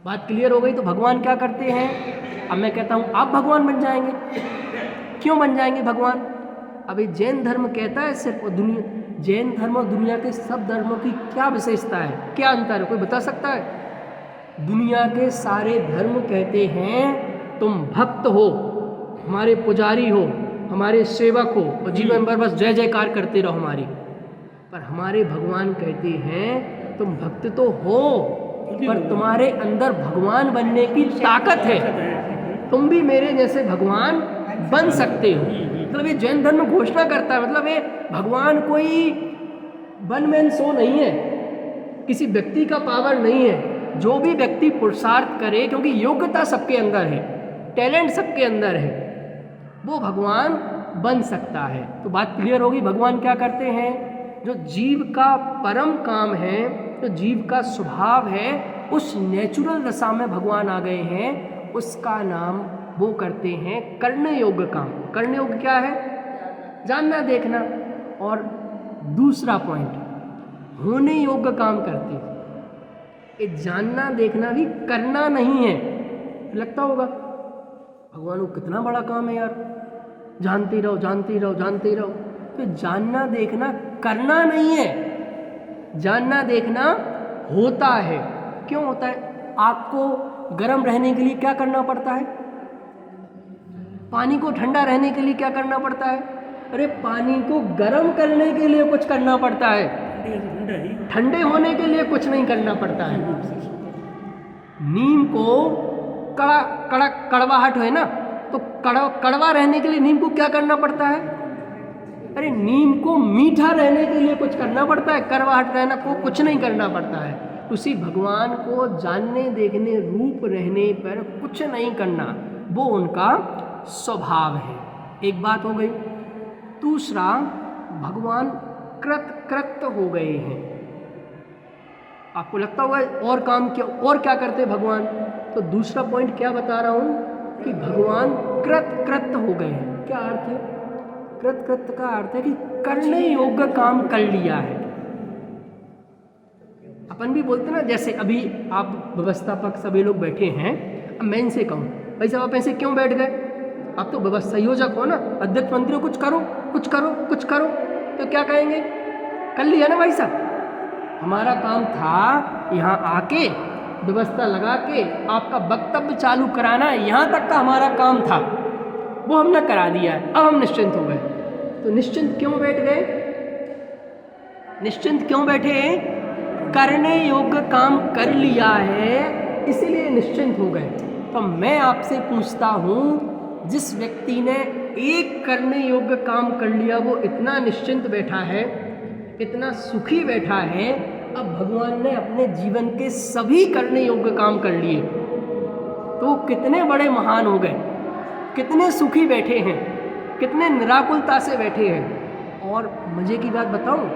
बात क्लियर हो गई? तो भगवान क्या करते हैं? अब मैं कहता हूँ आप भगवान बन जाएंगे। क्यों बन जाएंगे भगवान? अभी जैन धर्म कहता है सिर्फ जैन धर्म और दुनिया के सब धर्मों की क्या विशेषता है, क्या अंतर है, कोई बता सकता है? दुनिया के सारे धर्म कहते हैं तुम भक्त हो, हमारे पुजारी हो, हमारे सेवक हो, और जीवन भर बस जय जयकार करते रहो हमारी। पर हमारे भगवान कहते हैं तुम भक्त तो हो, पर तुम्हारे अंदर भगवान बनने की ताकत है, तुम भी मेरे जैसे भगवान बन सकते हो। मतलब ये जैन धर्म घोषणा करता है, मतलब ये भगवान कोई वन मैन शो नहीं है, किसी व्यक्ति का पावर नहीं है। जो भी व्यक्ति पुरुषार्थ करे, क्योंकि योग्यता सबके अंदर है, टैलेंट सबके अंदर है, वो भगवान बन सकता है। तो बात क्लियर होगी। भगवान क्या करते हैं? जो जीव का परम काम है, जो जीव का स्वभाव है, उस नेचुरल दशा में भगवान आ गए हैं, उसका नाम वो करते हैं कर्णयोग काम। कर्णयोग क्या है? जानना देखना। और दूसरा पॉइंट, होने योग्य काम करते हैं। ये जानना देखना भी करना नहीं है। लगता होगा भगवान को कितना बड़ा काम है यार, जानते रहो। तो जानना देखना करना नहीं है, जानना देखना होता है। क्यों होता है? आपको गर्म रहने के लिए क्या करना पड़ता है? पानी को ठंडा रहने के लिए क्या करना पड़ता है? अरे पानी को गर्म करने के लिए कुछ करना पड़ता है, ठंडे होने के लिए कुछ नहीं करना पड़ता है। नीम को कड़वाहट है ना, तो कड़वा रहने के लिए नीम को क्या करना पड़ता है? अरे नीम को मीठा रहने के लिए कुछ करना पड़ता है, कड़वाहट रहना को कुछ नहीं करना पड़ता है। उसी भगवान को जानने देखने रूप रहने पर कुछ नहीं करना, वो उनका स्वभाव है। एक बात हो गई। दूसरा, भगवान कृत हो गए हैं। आपको लगता होगा और काम क्या, और क्या करते भगवान? तो दूसरा पॉइंट क्या बता रहा हूँ कि भगवान कृत हो गए हैं। क्या अर्थ है? कृत का अर्थ है कि करने योग्य काम कर लिया है। अपन भी बोलते ना, जैसे अभी आप व्यवस्थापक सभी लोग बैठे हैं, अब मैं इनसे कहूँ भाई साहब आप ऐसे क्यों बैठ गए? आप तो व्यवस्था संयोजक हो ना, अध्यक्ष मंत्री हो, कुछ करो, तो क्या कहेंगे? कर लिया ना भाई साहब, हमारा काम था यहाँ आके व्यवस्था लगा के आपका वक्तव्य चालू कराना, यहाँ तक का हमारा काम था, वो हमने करा दिया है। अब हम निश्चिंत हो गए। तो निश्चिंत क्यों बैठ गए? निश्चिंत क्यों बैठे? करने योग्य काम कर लिया है, इसीलिए निश्चिंत हो गए। तो मैं आपसे पूछता हूँ, जिस व्यक्ति ने एक करने योग्य काम कर लिया वो इतना निश्चिंत बैठा है, इतना सुखी बैठा है, अब भगवान ने अपने जीवन के सभी करने योग्य काम कर लिए, तो वो कितने बड़े महान हो गए, कितने सुखी बैठे हैं, कितने निराकुलता से बैठे हैं। और मजे की बात बताऊं,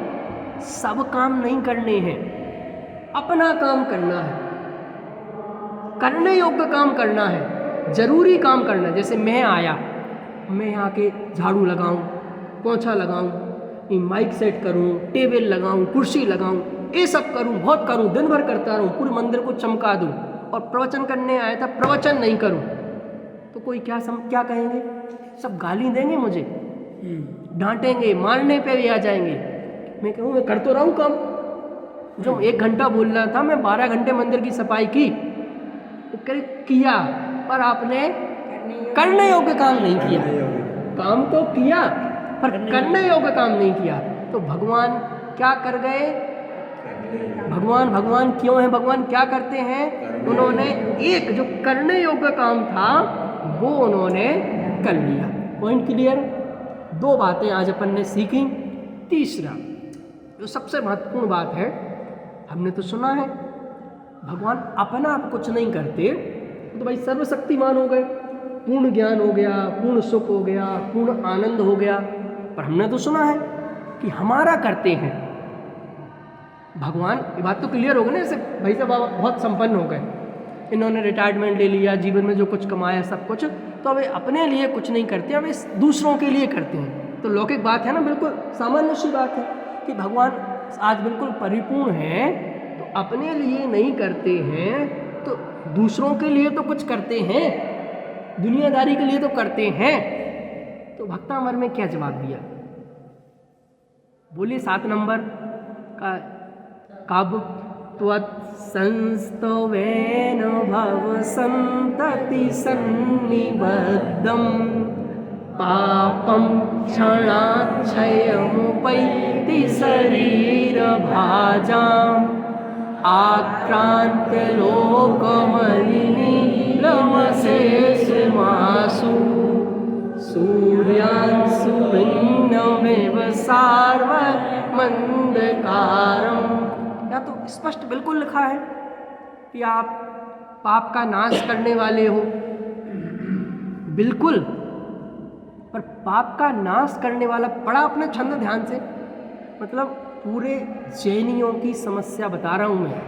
सब काम नहीं करने हैं, अपना काम करना है, करने योग्य काम करना है, जरूरी काम करना है। जैसे मैं आया, मैं यहाँ के झाड़ू लगाऊं, पोंछा लगाऊं, माइक सेट करूं, टेबल लगाऊं, कुर्सी लगाऊं, ये सब करूं, बहुत करूं, दिन भर करता रहूं, पूरे मंदिर को चमका दूं, और प्रवचन करने आया था प्रवचन नहीं करूं तो कोई क्या कहेंगे? सब गाली देंगे मुझे, डांटेंगे, मारने पे भी आ जाएंगे। मैं कहूँ मैं कर तो रहा हूँ काम, जो 1 घंटा बोलना था मैं 12 घंटे मंदिर की सफाई की, तो किया, पर आपने करने योग्य काम नहीं किया। काम तो किया पर करने योग्य काम नहीं किया। तो भगवान क्या कर गए? भगवान क्यों है? भगवान क्या करते हैं? उन्होंने एक जो करने योग्य काम था वो उन्होंने कर लिया। Point clear? 2 बातें आज अपन ने सीखी। तीसरा जो सबसे महत्वपूर्ण बात है, हमने तो सुना है भगवान अपना आप कुछ नहीं करते, तो भाई सर्वशक्तिमान हो गए, पूर्ण ज्ञान हो गया, पूर्ण सुख हो गया, पूर्ण आनंद हो गया। पर हमने तो सुना है कि हमारा करते हैं भगवान। ये बात तो क्लियर हो गई ना, जैसे भाई साहब बहुत संपन्न हो गए, इन्होंने रिटायरमेंट ले लिया, जीवन में जो कुछ कमाया सब कुछ, तो अब अपने लिए कुछ नहीं करते, अब दूसरों के लिए करते हैं। तो लौकिक बात है ना, बिल्कुल सामान्य सी बात है कि भगवान आज बिल्कुल परिपूर्ण है, तो अपने लिए नहीं करते हैं तो दूसरों के लिए तो कुछ करते हैं, दुनियादारी के लिए तो करते हैं। तो भक्तामर में क्या जवाब दिया? बोलिए 7 नंबर का, कब त्वत्संस्तवेन भव संतति सन्निबद्धं पापं क्षणाक्षयमुपैति शरीरभाजाम् आक्रांत्य लोकमलिनीलमशेषमासु सूर्यांशुभिन्नमेव सार्वमन्धकारम्। या तो स्पष्ट बिल्कुल लिखा है कि आप पाप का नाश करने वाले हो, बिल्कुल, पर पाप का नाश करने वाला, पढ़ा अपने छंद ध्यान से, मतलब पूरे जैनियों की समस्या बता रहा हूँ मैं,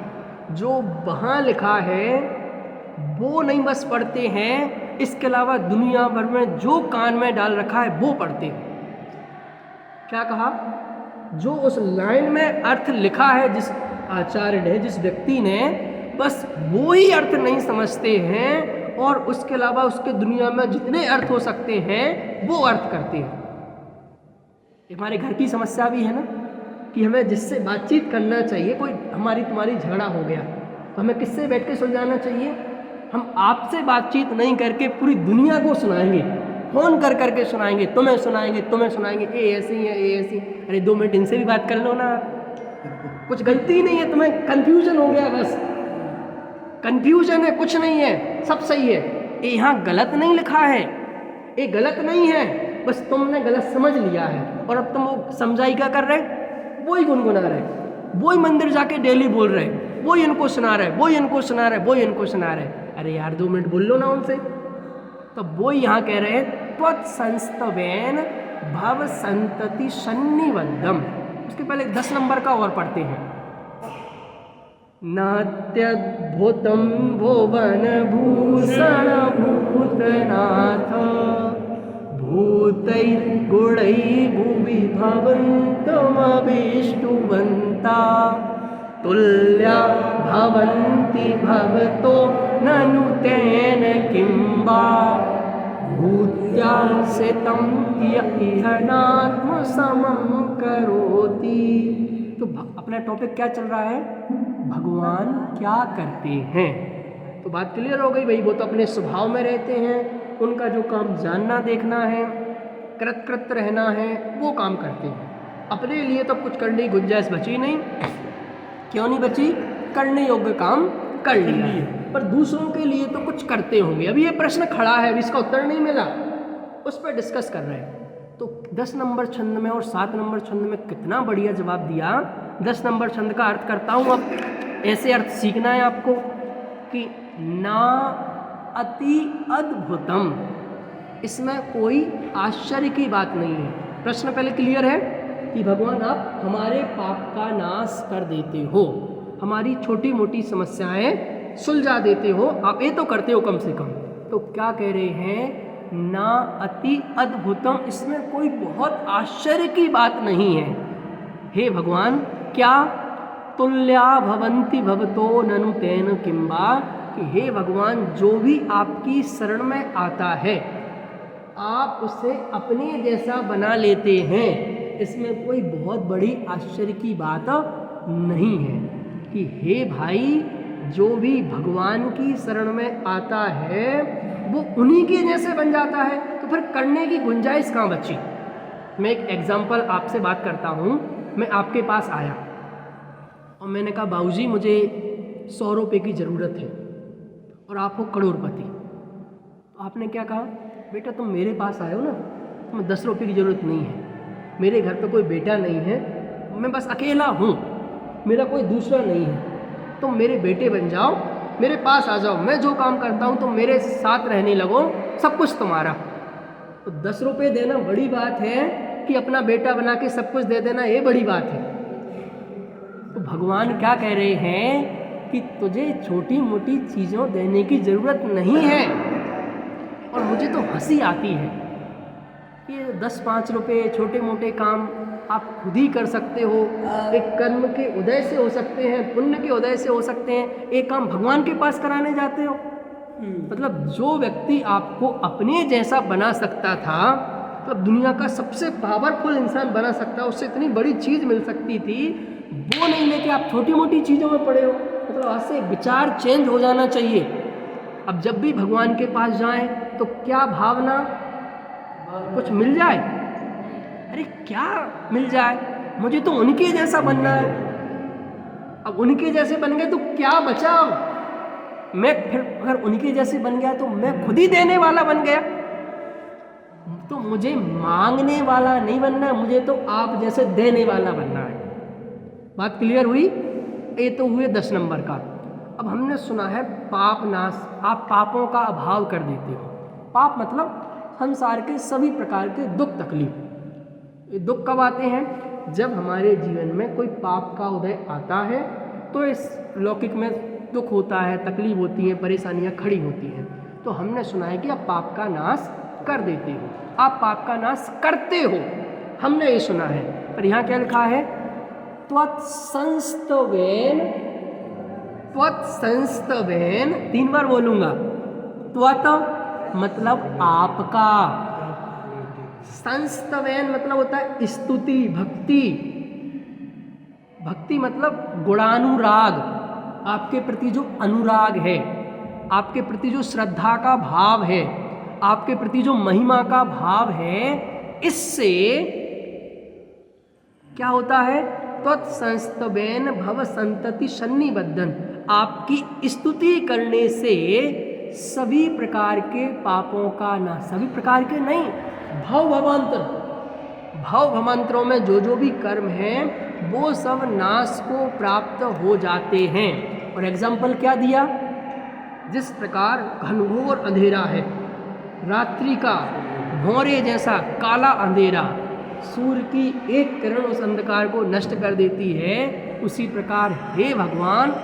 जो वहाँ लिखा है वो नहीं बस पढ़ते हैं, इसके अलावा दुनिया भर में जो कान में डाल रखा है वो पढ़ते हैं। क्या कहा? जो उस लाइन में अर्थ लिखा है, जिस आचार्य ने, जिस व्यक्ति ने, बस वो ही अर्थ नहीं समझते हैं, और उसके अलावा उसके दुनिया में जितने अर्थ हो सकते हैं वो अर्थ करते हैं। हमारे घर की समस्या भी है ना, कि हमें जिससे बातचीत करना चाहिए, कोई हमारी तुम्हारी झगड़ा हो गया तो हमें किससे बैठ के सुलझाना चाहिए? हम आपसे बातचीत नहीं करके पूरी दुनिया को सुनाएंगे, फ़ोन कर करके सुनाएंगे, तुम्हें सुनाएंगे, ये ऐसी है, ये ऐसी। अरे 2 मिनट इनसे भी बात कर लो ना, कुछ गलती ही नहीं है, तुम्हें कन्फ्यूजन हो गया, बस कन्फ्यूजन है, कुछ नहीं है, सब सही है। ये यहाँ गलत नहीं लिखा है, ये गलत नहीं है, बस तुमने गलत समझ लिया है, और अब तुम वो समझाई क्या कर रहे? वही गुनगुना रहे, वही मंदिर जाके डेली बोल रहे, वही इनको सुना रहे, वही इनको सुना रहे, वही इनको सुना रहे। अरे यार 2 मिनट बोल लो ना उनसे। तो वो यहाँ कह रहे हैं त्वत्संस्तवेन भव संतति सन्निबद्धम। उसके पहले 10 नंबर का और पढ़ते हैं। नात्यद्भुतं भुवन भूषण भूतनाथ भूतैर्गुणैः भुवि भवन्तमभिष्टुवन्ता तुल्या भवन्ति भवतो ननु तेन किं वा भूत्याश्रितं य इह नात्मसमं करोति। तो अपना टॉपिक क्या चल रहा है, भगवान क्या करते हैं। तो बात क्लियर हो गई भाई, वो तो अपने स्वभाव में रहते हैं, उनका जो काम जानना देखना है, कृत रहना है, वो काम करते हैं। अपने लिए तो कुछ करने की गुंजाइश बची नहीं। क्यों नहीं बची? करने योग्य काम कर लिया है, पर दूसरों के लिए तो कुछ करते होंगे। अभी ये प्रश्न खड़ा है, अभी इसका उत्तर नहीं मिला, उस पर डिस्कस कर रहे हैं। तो 10 नंबर छंद में और 7 नंबर छंद में कितना बढ़िया जवाब दिया। 10 नंबर छंद का अर्थ करता हूँ। अब ऐसे अर्थ सीखना है आपको कि ना अति अद्भुतम, इसमें कोई आश्चर्य की बात नहीं है। प्रश्न पहले क्लियर है कि भगवान आप हमारे पाप का नाश कर देते हो, हमारी छोटी मोटी समस्याएं सुलझा देते हो, आप ये तो करते हो कम से कम। तो क्या कह रहे हैं, ना अति अद्भुतम, इसमें कोई बहुत आश्चर्य की बात नहीं है। हे भगवान, क्या तुल्या भवंती भवतो ननु तेन किंबा, कि हे भगवान जो भी आपकी शरण में आता है आप उसे अपने जैसा बना लेते हैं, इसमें कोई बहुत बड़ी आश्चर्य की बात नहीं है। कि हे भाई जो भी भगवान की शरण में आता है वो उन्हीं के जैसे बन जाता है, तो फिर करने की गुंजाइश कहाँ बची। मैं एक एग्जांपल आपसे बात करता हूँ। मैं आपके पास आया और मैंने कहा बाबूजी मुझे 100 रुपये की ज़रूरत है और आप हो करोड़पति। तो आपने क्या कहा, बेटा तुम मेरे पास आए हो ना, तुम्हें 10 रुपये की ज़रूरत नहीं है, मेरे घर पे कोई बेटा नहीं है, मैं बस अकेला हूँ, मेरा कोई दूसरा नहीं है, तुम मेरे बेटे बन जाओ, मेरे पास आ जाओ, मैं जो काम करता हूँ तुम मेरे साथ रहने लगो, सब कुछ तुम्हारा। तो 10 रुपये देना बड़ी बात है कि अपना बेटा बना के सब कुछ दे देना ये बड़ी बात है। तो भगवान क्या कह रहे हैं कि तुझे छोटी मोटी चीज़ों देने की ज़रूरत नहीं है। और मुझे तो हंसी आती है, ये 10-5 रुपये छोटे मोटे काम आप खुद ही कर सकते हो, एक कर्म के उदय से हो सकते हैं, पुण्य के उदय से हो सकते हैं, एक काम भगवान के पास कराने जाते हो। मतलब जो व्यक्ति आपको अपने जैसा बना सकता था, मतलब दुनिया का सबसे पावरफुल इंसान बना सकता, उससे इतनी बड़ी चीज़ मिल सकती थी, वो नहीं लेके आप छोटी मोटी चीज़ों में पड़े हो। मतलब आज से विचार चेंज हो जाना चाहिए। अब जब भी भगवान के पास जाएं तो क्या भावना, कुछ मिल जाए, अरे क्या मिल जाए, मुझे तो उनके जैसा बनना है। अब उनके जैसे बन गए तो क्या बचा, मैं फिर अगर उनके जैसे बन गया तो मैं खुद ही देने वाला बन गया। तो मुझे मांगने वाला नहीं बनना है, मुझे तो आप जैसे देने वाला बनना है। बात क्लियर हुई? ये तो हुए 10 नंबर का। अब हमने सुना है पाप नाश, आप पापों का अभाव कर देते हो। पाप मतलब संसार के सभी प्रकार के दुख तकलीफ। ये दुख कब आते हैं, जब हमारे जीवन में कोई पाप का उदय आता है तो इस लौकिक में दुख होता है, तकलीफ होती है, परेशानियां खड़ी होती हैं। तो हमने सुना है कि आप पाप का नाश कर देते हो, आप पाप का नाश करते हो, हमने ये सुना है। पर यहाँ क्या लिखा है, त्वत्संस्तवेन, त्वत्संस्तवेन 3 बार बोलूंगा। त्वत मतलब आपका, संस्तवेन मतलब होता है स्तुति, भक्ति। भक्ति मतलब गुणानुराग, आपके प्रति जो अनुराग है, आपके प्रति जो श्रद्धा का भाव है, आपके प्रति जो महिमा का भाव है, इससे क्या होता है, त्वत्संस्तवेन भव संतति सन्निबद्धन, आपकी स्तुति करने से सभी प्रकार के पापों का नाश, सभी प्रकार के नहीं, भव भवांतरों में जो भी कर्म हैं वो सब नाश को प्राप्त हो जाते हैं। और एग्जाम्पल क्या दिया, जिस प्रकार घनघोर अंधेरा है, रात्रि का भौरे जैसा काला अंधेरा, सूर्य की एक किरण उस अंधकार को नष्ट कर देती है, उसी प्रकार हे भगवान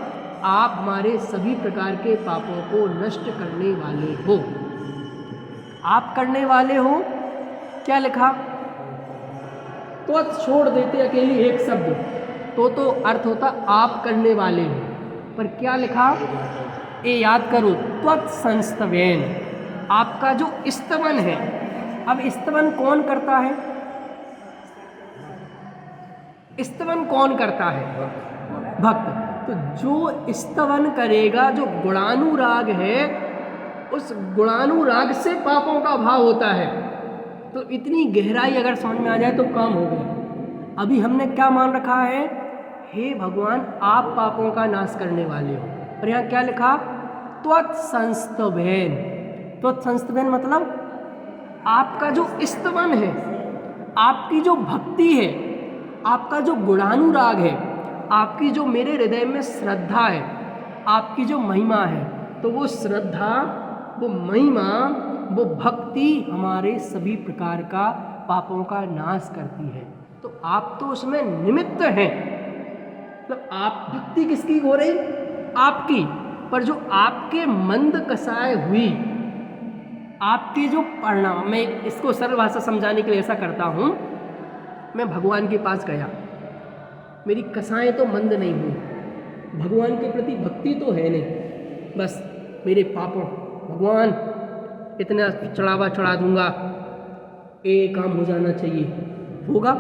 आप हमारे सभी प्रकार के पापों को नष्ट करने वाले हो। आप करने वाले हो, क्या लिखा, तो छोड़ देते अकेली एक शब्द तो अर्थ होता आप करने वाले हो, पर क्या लिखा, ये याद करो, त्वत्संस्तवेन, आपका जो स्तवन है। अब स्तवन कौन करता है, स्तवन कौन करता है? भक्त। तो जो स्तवन करेगा, जो गुणानुराग है, उस गुणानुराग से पापों का भाव होता है। तो इतनी गहराई अगर समझ में आ जाए तो काम हो गई। अभी हमने क्या मान रखा है? हे भगवान, आप पापों का नाश करने वाले हो। और यहाँ क्या लिखा? त्वत्संस्तवेन। त्वत्संस्तवेन मतलब आपका जो स्तवन है, आपकी जो भक्ति है, आपका जो गुणानुराग है, आपकी जो मेरे हृदय में श्रद्धा है, आपकी जो महिमा है, तो वो श्रद्धा, वो महिमा, वो भक्ति हमारे सभी प्रकार का पापों का नाश करती है। तो आप तो उसमें निमित्त हैं। मतलब आप, भक्ति किसकी हो रही? आपकी। पर जो आपके मंद कसाय हुई, आपके जो परिणाम, मैं इसको सरल भाषा समझाने के लिए ऐसा करता हूँ, मैं भगवान के पास गया, मेरी कसाएं तो मंद नहीं हुई, भगवान के प्रति भक्ति तो है नहीं, बस मेरे पापों, भगवान इतना चढ़ावा चढ़ा दूंगा, ये काम हो जाना चाहिए, होगा?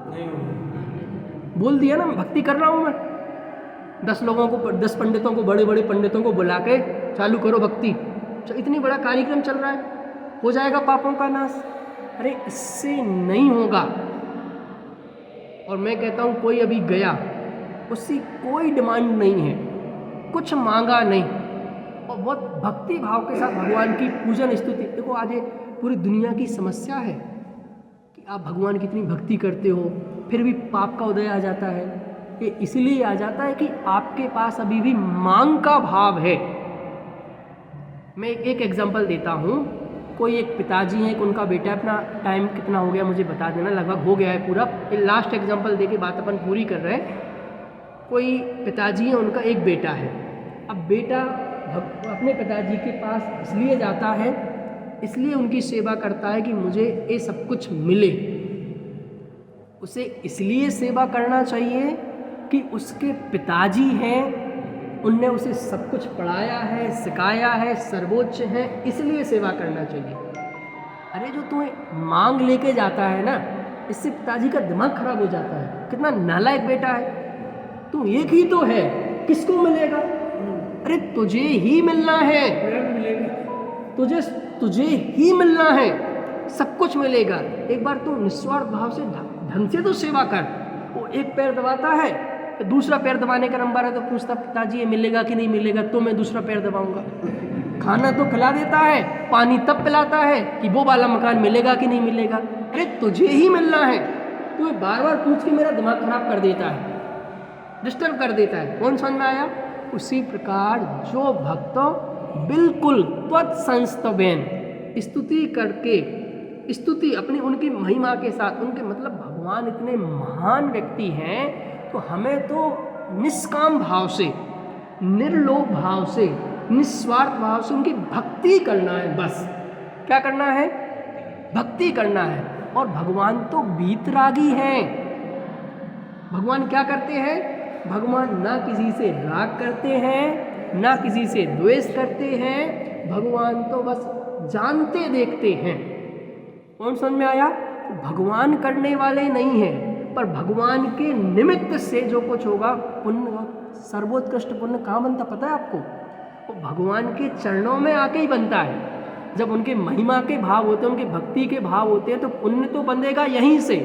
नहीं होगा। बोल दिया ना, भक्ति कर रहा हूँ मैं। 10 लोगों को, 10 पंडितों को, बड़े बड़े पंडितों को बुला के चालू करो भक्ति, इतनी बड़ा कार्यक्रम चल रहा है, हो जाएगा पापों का नाश। अरे इससे नहीं होगा। और मैं कहता हूँ कोई अभी गया, उसकी कोई डिमांड नहीं है, कुछ मांगा नहीं, और बहुत भक्ति भाव के साथ भगवान की पूजन स्तुति। देखो आज ये पूरी दुनिया की समस्या है कि आप भगवान की इतनी भक्ति करते हो, फिर भी पाप का उदय आ जाता है। ये इसलिए आ जाता है कि आपके पास अभी भी मांग का भाव है। मैं एक एग्जांपल देता हूँ। कोई एक पिताजी हैं, उनका बेटा, अपना टाइम कितना हो गया मुझे बता देना, लगभग हो गया है पूरा, लास्ट एग्जांपल देके बात अपन पूरी कर रहे हैं। कोई पिताजी हैं, उनका एक बेटा है। अब बेटा अपने पिताजी के पास इसलिए जाता है, इसलिए उनकी सेवा करता है कि मुझे ये सब कुछ मिले। उसे इसलिए सेवा करना चाहिए कि उसके पिताजी हैं, उनने उसे सब कुछ पढ़ाया है, सिखाया है, सर्वोच्च है, इसलिए सेवा करना चाहिए। अरे जो तुम्हें मांग लेके जाता है ना, इससे पिताजी का दिमाग खराब हो जाता है। कितना नालायक बेटा है, तू एक ही तो है, किसको मिलेगा? अरे तुझे ही मिलना है, तुझे ही मिलना है, सब कुछ मिलेगा। एक बार तू निस्वार्थ भाव से ढंग से तो सेवा कर। वो एक पैर दबाता है, दूसरा पैर दबाने का नंबर है तो पूछता पिताजी ये मिलेगा कि नहीं मिलेगा, तो मैं दूसरा पैर दबाऊंगा। खाना तो खिला देता है, पानी तब पिलाता है कि वो वाला मकान मिलेगा कि नहीं मिलेगा। अरे तुझे ही मिलना है, तो बार बार पूछ के मेरा दिमाग खराब कर देता है, डिस्टर्ब कर देता है। कौन समझ में आया? उसी प्रकार जो भक्तों बिल्कुल त्वत्संस्तवेन स्तुति करके, स्तुति अपनी उनकी महिमा के साथ, उनके मतलब भगवान इतने महान व्यक्ति हैं, तो हमें तो निष्काम भाव से, निर्लोभ भाव से, निस्वार्थ भाव से उनकी भक्ति करना है। बस क्या करना है? भक्ति करना है। और भगवान तो वीतरागी हैं। भगवान क्या करते हैं? भगवान ना किसी से राग करते हैं, ना किसी से द्वेष करते हैं। भगवान तो बस जानते देखते हैं। कौन समझ में आया? भगवान करने वाले नहीं हैं, पर भगवान के निमित्त से जो कुछ होगा, पुण्य, सर्वोत्कृष्ट पुण्य कहाँ बनता पता है आपको? वो भगवान के चरणों में आके ही बनता है। जब उनके महिमा के भाव होते हैं, उनके भक्ति के भाव होते हैं, तो पुण्य तो बंधेगा यहीं से,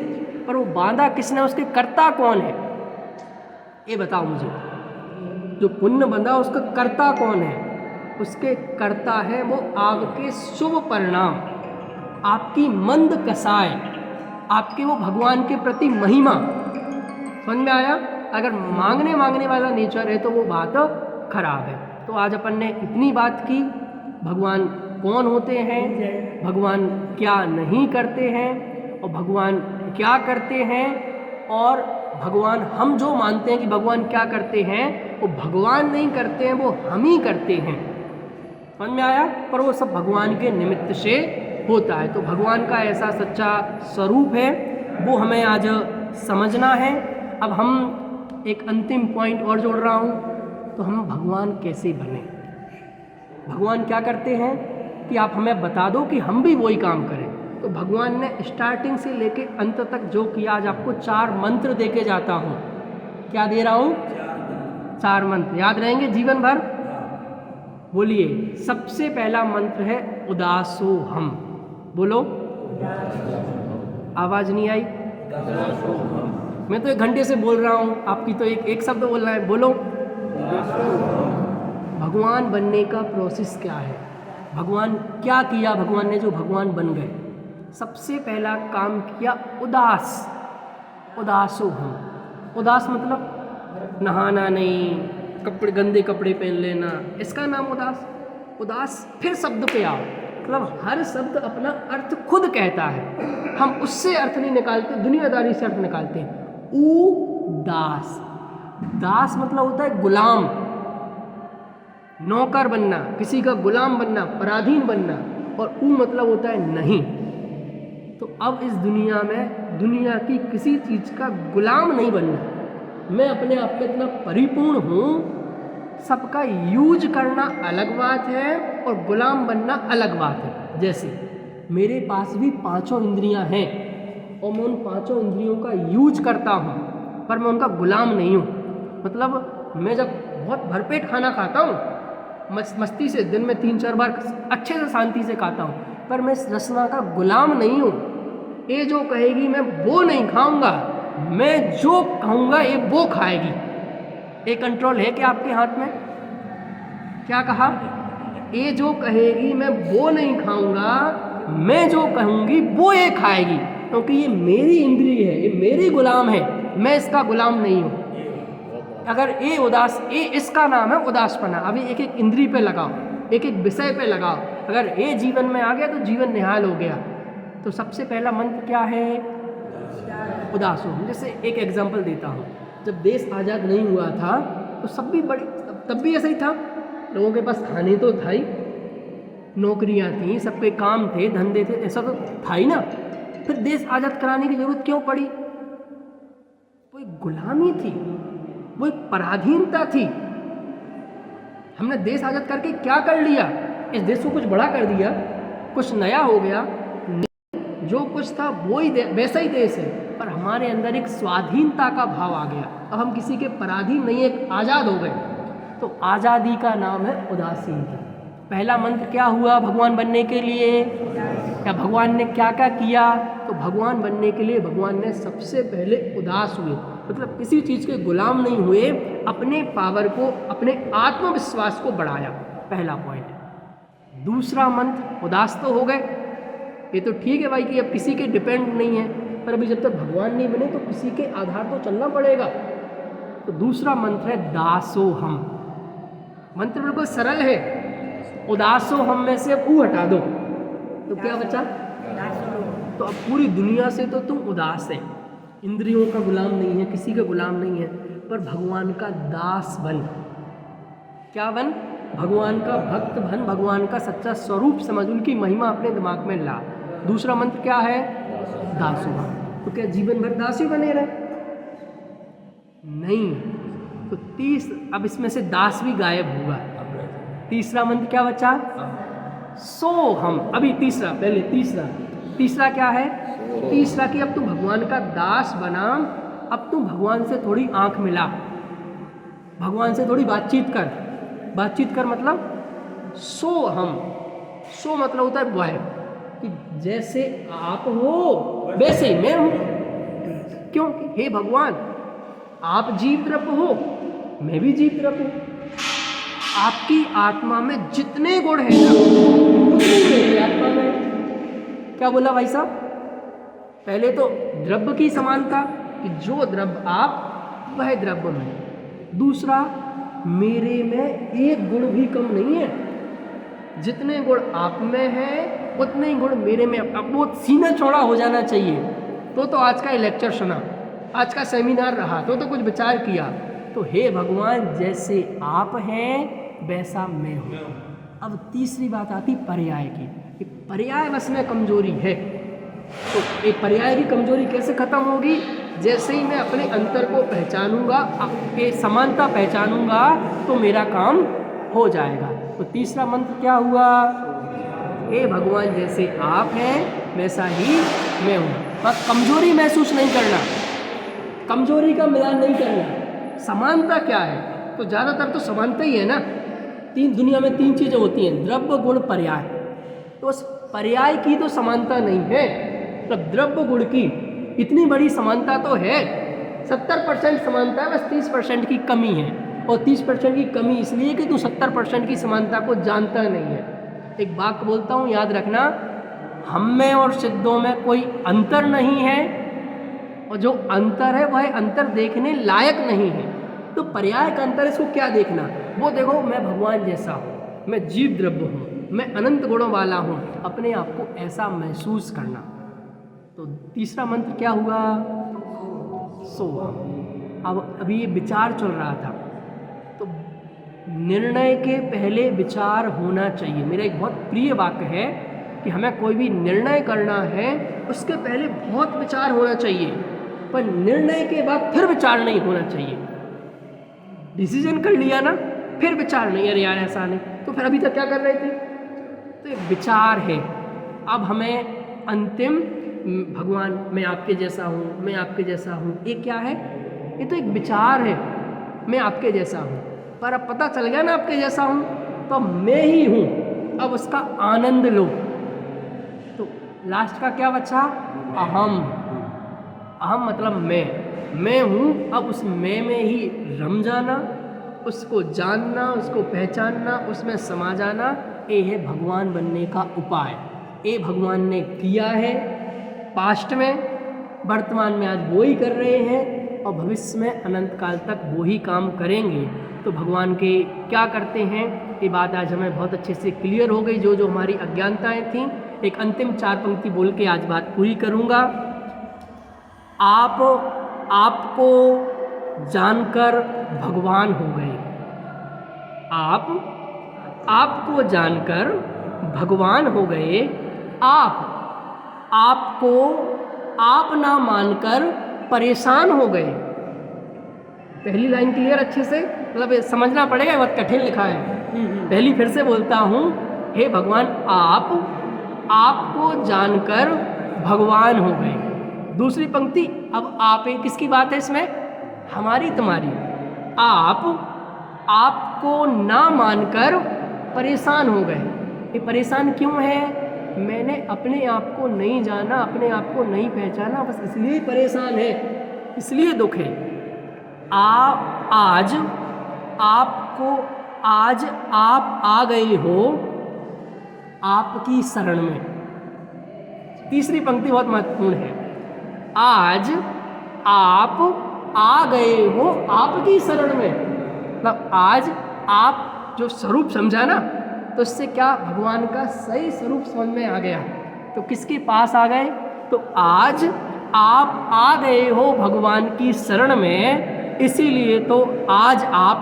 पर वो बांधा किसने? उसके कर्ता कौन है ये बताओ मुझे। जो पुण्य बंधा उसका कर्ता कौन है? उसके कर्ता है वो आपके शुभ परिणाम, आपकी मंद कसाय, आपके वो भगवान के प्रति महिमा। समझ में आया? अगर मांगने वाला नेचर है तो वो बात खराब है। तो आज अपन ने इतनी बात की, भगवान कौन होते हैं, भगवान क्या नहीं करते हैं, और भगवान क्या करते हैं, और भगवान हम जो मानते हैं कि भगवान क्या करते हैं, वो भगवान नहीं करते हैं, वो हम ही करते हैं। समझ में आया? पर वो सब भगवान के निमित्त से होता है। तो भगवान का ऐसा सच्चा स्वरूप है, वो हमें आज समझना है। अब हम एक अंतिम पॉइंट और जोड़ रहा हूँ, तो हम भगवान कैसे बने? भगवान क्या करते हैं कि आप हमें बता दो कि हम भी वही काम करें। तो भगवान ने स्टार्टिंग से लेके अंत तक जो किया, आज आपको 4 मंत्र दे के जाता हूँ। क्या दे रहा हूँ? 4 मंत्र याद रहेंगे जीवन भर। बोलिए, सबसे पहला मंत्र है उदासो हम। बोलो, आवाज नहीं आई? मैं तो 1 घंटे से बोल रहा हूँ, आपकी तो एक शब्द बोलना है। बोलो, भगवान बनने का प्रोसेस क्या है? भगवान क्या किया? भगवान ने जो भगवान बन गए, सबसे पहला काम किया उदास। उदासो हम। उदास मतलब नहाना नहीं, कपड़े गंदे कपड़े पहन लेना, इसका नाम उदास। उदास फिर शब्द पे आओ, मतलब हर शब्द अपना अर्थ खुद कहता है, हम उससे अर्थ नहीं निकालते, दुनियादारी से अर्थ निकालते हैं। उदास, दास मतलब होता है गुलाम, नौकर बनना, किसी का गुलाम बनना, पराधीन बनना। और ऊ मतलब होता है नहीं। तो अब इस दुनिया में दुनिया की किसी चीज़ का गुलाम नहीं बनना, मैं अपने आप में इतना परिपूर्ण हूँ, सबका यूज करना अलग बात है और गुलाम बनना अलग बात है। जैसे मेरे पास भी 5 इंद्रियां हैं और मैं उन 5 इंद्रियों का यूज करता हूँ, पर मैं उनका गुलाम नहीं हूँ। मतलब मैं जब बहुत भरपेट खाना खाता हूँ, मस्ती से दिन में 3-4 बार अच्छे से शांति से खाता हूँ, पर मैं इस रसना का गुलाम नहीं हूँ। ये जो कहेगी मैं वो नहीं खाऊंगा, मैं जो कहूँगा ये वो खाएगी। ये कंट्रोल है क्या आपके हाथ में? क्या कहा? ये जो कहेगी मैं वो नहीं खाऊंगा, मैं जो कहूँगी वो ये खाएगी, क्योंकि ये मेरी इंद्रिय है, ये मेरी गुलाम है, मैं इसका गुलाम नहीं हूँ। अगर ये उदास, ये इसका नाम है उदासपना। अभी एक एक इंद्रिय पे लगाओ, एक एक विषय पे लगाओ, अगर ये जीवन में आ गया तो जीवन निहाल हो गया। तो सबसे पहला मंत्र क्या है? उदास हो। जैसे एक एग्जांपल देता हूँ, जब देश आज़ाद नहीं हुआ था तो सब भी तब भी ऐसा ही था, लोगों के पास खाने तो था ही, नौकरियाँ थी, सबके काम थे, धंधे थे, ऐसा तो था ही ना। फिर देश आज़ाद कराने की जरूरत क्यों पड़ी? वो एक गुलामी थी, वो एक पराधीनता थी। हमने देश आज़ाद करके क्या कर लिया? इस देश को कुछ बड़ा कर दिया, कुछ नया हो गया? जो कुछ था वो ही वैसा ही देश है, पर हमारे अंदर एक स्वाधीनता का भाव आ गया। अब हम किसी के पराधीन नहीं, एक आज़ाद हो गए। तो आज़ादी का नाम है उदासीनता। पहला मंत्र क्या हुआ भगवान बनने के लिए? क्या भगवान ने क्या क्या किया? तो भगवान बनने के लिए भगवान ने सबसे पहले उदास हुए, मतलब किसी चीज़ के गुलाम नहीं हुए, अपने पावर को, अपने आत्मविश्वास को बढ़ाया। पहला पॉइंट। दूसरा मंत्र, उदास तो हो गए, ये तो ठीक है भाई कि अब किसी के डिपेंड नहीं है, पर अभी जब तक भगवान नहीं बने तो किसी के आधार तो चलना पड़ेगा। तो दूसरा मंत्र है दासो हम। मंत्र बिल्कुल सरल है, उदासो हम में से ऊ हटा दो तो क्या बचा? तो अब पूरी दुनिया से तो तुम उदास है, इंद्रियों का गुलाम नहीं है, किसी का गुलाम नहीं है, पर भगवान का दास बन। क्या बन? भगवान का भक्त बन, भगवान का सच्चा स्वरूप समझ, उनकी महिमा अपने दिमाग में ला। दूसरा मंत्र क्या है? दासो हम। तो क्या जीवन भर दासी बने रहे? नहीं। तो अब इसमें से दास भी गायब हुआ। तीसरा मंत्र क्या बचा? सो हम। अभी तीसरा, पहले तीसरा क्या है? तीसरा कि अब तू भगवान का दास बना, अब तू भगवान से थोड़ी आंख मिला, भगवान से थोड़ी बातचीत कर मतलब सो हम। सो मतलब होता है वह, कि जैसे आप हो वैसे ही मैं हूं। क्योंकि हे भगवान, आप जीव द्रव्य हो, मैं भी जीव द्रव्य हूं। आपकी आत्मा में जितने गुण हैं ना, उतने मेरी आत्मा में। क्या बोला भाई साहब? पहले तो द्रव्य की समानता, कि जो द्रव्य आप वह द्रव्य में। दूसरा, मेरे में एक गुण भी कम नहीं है, जितने गुण आप में हैं उतने ही गुण मेरे में। अब वो सीना चौड़ा हो जाना चाहिए। तो आज का लेक्चर सुना, आज का सेमिनार रहा, तो कुछ विचार किया। तो हे भगवान, जैसे आप हैं वैसा मैं हूँ। अब तीसरी बात आती पर्याय की, कि पर्याय बस में कमजोरी है। तो ये पर्याय की कमजोरी कैसे खत्म होगी? जैसे ही मैं अपने अंतर को पहचानूंगा, अपने समानता पहचानूंगा, तो मेरा काम हो जाएगा। तो तीसरा मंत्र क्या हुआ? हे भगवान जैसे आप हैं वैसा ही मैं हूँ। बस कमजोरी महसूस नहीं करना, कमजोरी का मिलान नहीं करना। समानता क्या है? तो ज़्यादातर तो समानता ही है ना। दुनिया में 3 चीज़ें होती हैं, द्रव्य गुण पर्याय। तो उस पर्याय की तो समानता नहीं है, मतलब द्रव्य गुण की इतनी बड़ी समानता तो है। 70% समानता है, बस 30% की कमी है। और 30% की कमी इसलिए कि तू 70% की समानता को जानता नहीं है। एक बात बोलता हूँ, याद रखना, हम में और सिद्धों में कोई अंतर नहीं है, और जो अंतर है वह अंतर देखने लायक नहीं है। तो पर्याय का अंतर, इसको क्या देखना? वो देखो, मैं भगवान जैसा हूँ, मैं जीव द्रव्य हूँ, मैं अनंत गुणों वाला हूँ, अपने आप को ऐसा महसूस करना। तो तीसरा मंत्र क्या हुआ? सोहम। अब अभी ये विचार चल रहा था, तो निर्णय के पहले विचार होना चाहिए। मेरा एक बहुत प्रिय वाक्य है कि हमें कोई भी निर्णय करना है उसके पहले बहुत विचार होना चाहिए, पर निर्णय के बाद फिर विचार नहीं होना चाहिए। डिसीजन कर लिया ना, फिर विचार नहीं, अरे यार ऐसा नहीं, तो फिर अभी तक क्या कर रहे थे? तो एक विचार है। अब हमें अंतिम, भगवान मैं आपके जैसा हूँ, मैं आपके जैसा हूँ, ये क्या है? ये तो एक विचार है, मैं आपके जैसा हूँ। पर अब पता चल गया ना आपके जैसा हूँ, तो मैं ही हूँ, अब उसका आनंद लो। तो लास्ट का क्या बचा? अहम। अहम मतलब मैं हूँ। अब उस मैं में ही रम जाना, उसको जानना, उसको पहचानना, उसमें समा जाना, ये है भगवान बनने का उपाय। ये भगवान ने किया है पास्ट में, वर्तमान में आज वो ही कर रहे हैं, और भविष्य में अनंत काल तक वो ही काम करेंगे। तो भगवान के क्या करते हैं, ये बात आज हमें बहुत अच्छे से क्लियर हो गई, जो जो हमारी अज्ञानताएं थीं। एक अंतिम 4 पंक्ति बोल के आज बात पूरी करूँगा। आपको जानकर भगवान हो गए। आपको जानकर भगवान हो गए। आपको आप ना मानकर परेशान हो गए। पहली लाइन क्लियर अच्छे से, मतलब समझना पड़ेगा, बहुत कठिन लिखा है। पहली फिर से बोलता हूँ, हे भगवान आपको जानकर भगवान हो गए। दूसरी पंक्ति, अब आप किसकी बात है इसमें? हमारी तुम्हारी। आपको ना मानकर परेशान हो गए। ये परेशान क्यों है? मैंने अपने आप को नहीं जाना, अपने आप को नहीं पहचाना, बस इसलिए परेशान है, इसलिए दुख है। आज आप आ गए हो आपकी शरण में। तीसरी पंक्ति बहुत महत्वपूर्ण है। आज आप आ गए हो आपकी शरण में, मतलब आज आप जो स्वरूप समझा ना, तो इससे क्या भगवान का सही स्वरूप समझ में आ गया। तो किसके पास आ गए? तो आज आप आ गए हो भगवान की शरण में, इसीलिए तो आज आप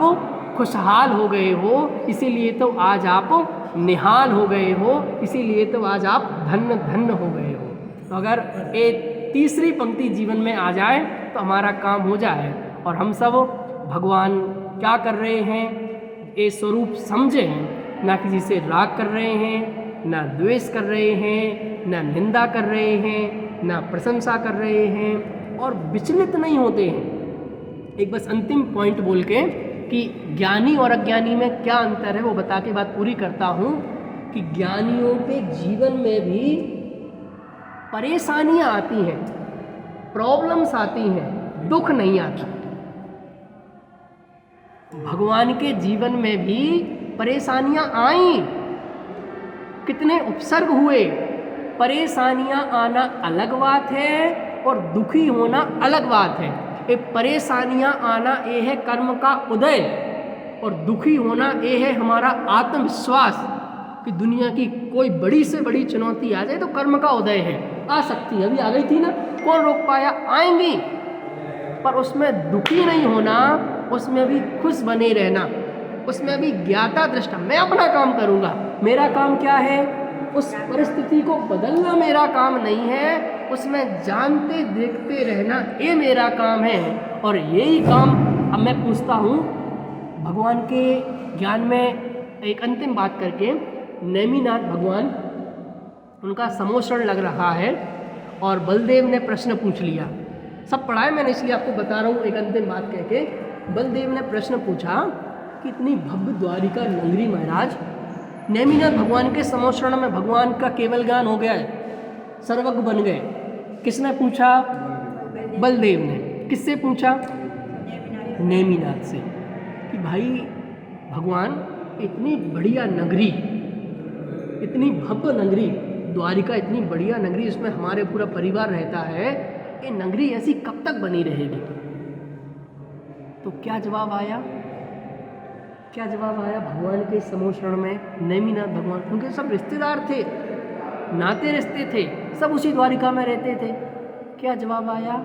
खुशहाल हो गए हो, इसीलिए तो आज आप निहाल हो गए हो, इसीलिए तो आज आप धन्य धन्य हो गए हो। तो अगर ये तीसरी पंक्ति जीवन में आ जाए तो हमारा काम हो जाए, और हम सब भगवान क्या कर रहे हैं ये स्वरूप समझें, ना किसी से राग कर रहे हैं, ना द्वेष कर रहे हैं, ना निंदा कर रहे हैं, ना प्रशंसा कर रहे हैं, और विचलित नहीं होते हैं। एक बस अंतिम पॉइंट बोल के कि ज्ञानी और अज्ञानी में क्या अंतर है वो बता के बात पूरी करता हूँ, कि ज्ञानियों के जीवन में भी परेशानियाँ आती हैं, प्रॉब्लम्स आती हैं, दुख नहीं आता। भगवान के जीवन में भी परेशानियाँ आई, कितने उपसर्ग हुए। परेशानियाँ आना अलग बात है और दुखी होना अलग बात है। ये परेशानियाँ आना ये है कर्म का उदय, और दुखी होना ये है हमारा आत्मविश्वास कि दुनिया की कोई बड़ी से बड़ी चुनौती आ जाए तो कर्म का उदय है। आ सकती है, अभी आ गई थी ना, कौन रोक पाया? आएंगी, पर उसमें दुखी नहीं होना, उसमें भी खुश बने रहना, उसमें भी ज्ञाता दृष्टा। मैं अपना काम करूँगा, मेरा काम क्या है? उस परिस्थिति को बदलना मेरा काम नहीं है, उसमें जानते देखते रहना ये मेरा काम है। और यही काम अब मैं पूछता हूँ भगवान के ज्ञान में एक अंतिम बात करके। नेमिनाथ भगवान उनका समोषण लग रहा है और बलदेव ने प्रश्न पूछ लिया। सब पढ़ा है मैंने, इसलिए आपको बता रहा हूँ एक अंतिम बात कह के। बलदेव ने प्रश्न पूछा कि इतनी भव्य द्वारिका नगरी महाराज, नेमिनाथ भगवान के समोषण में भगवान का केवल ज्ञान हो गया है, सर्वज्ञ बन गए। किसने पूछा? बलदेव ने। किससे पूछा? नेमिनाथ से, कि भाई भगवान इतनी बढ़िया नगरी, इतनी भव्य नगरी द्वारिका, इतनी बढ़िया नगरी, इसमें हमारे पूरा परिवार रहता है, ये नगरी ऐसी कब तक बनी रहेगी? तो क्या जवाब आया? क्या जवाब आया भगवान के समोषण में? नेमिनाथ भगवान, उनके सब रिश्तेदार थे, नाते रिश्ते थे, सब उसी द्वारिका में रहते थे। क्या जवाब आया?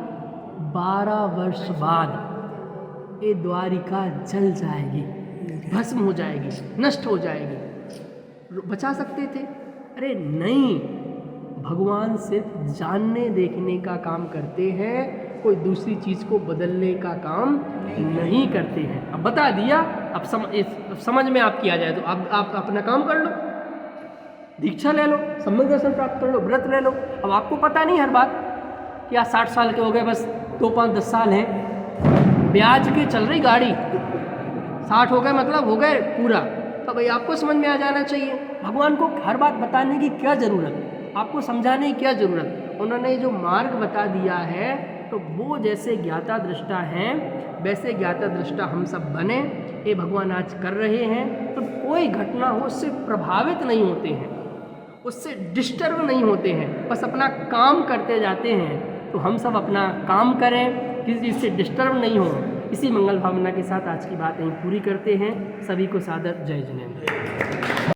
12 वर्ष बाद ये द्वारिका जल जाएगी, भस्म हो जाएगी, नष्ट हो जाएगी। बचा सकते थे? अरे नहीं, भगवान सिर्फ जानने देखने का काम करते हैं, कोई दूसरी चीज़ को बदलने का काम नहीं करते हैं। अब बता दिया, अब समझ में आपकी आ जाए तो आप अपना काम कर लो, दीक्षा ले लो, सम्यक दर्शन प्राप्त कर लो, व्रत ले लो। अब आपको पता नहीं हर बात कि आज 60 साल के हो गए, बस 2, 5, 10 साल हैं, ब्याज के चल रही गाड़ी, 60 हो गए मतलब हो गए पूरा। तो भाई आपको समझ में आ जाना चाहिए, भगवान को हर बात बताने की क्या ज़रूरत, आपको समझाने की क्या ज़रूरत। उन्होंने जो मार्ग बता दिया है, तो वो जैसे ज्ञाता दृष्टा हैं वैसे ज्ञाता दृष्टा हम सब बने, ये भगवान आज कर रहे हैं। तो कोई घटना हो उससे प्रभावित नहीं होते हैं, उससे डिस्टर्ब नहीं होते हैं, बस अपना काम करते जाते हैं। तो हम सब अपना काम करें, किसी चीज़ से डिस्टर्ब नहीं हो। इसी मंगल भावना के साथ आज की बात यहीं पूरी करते हैं। सभी को सादर जय जिनेंद्र।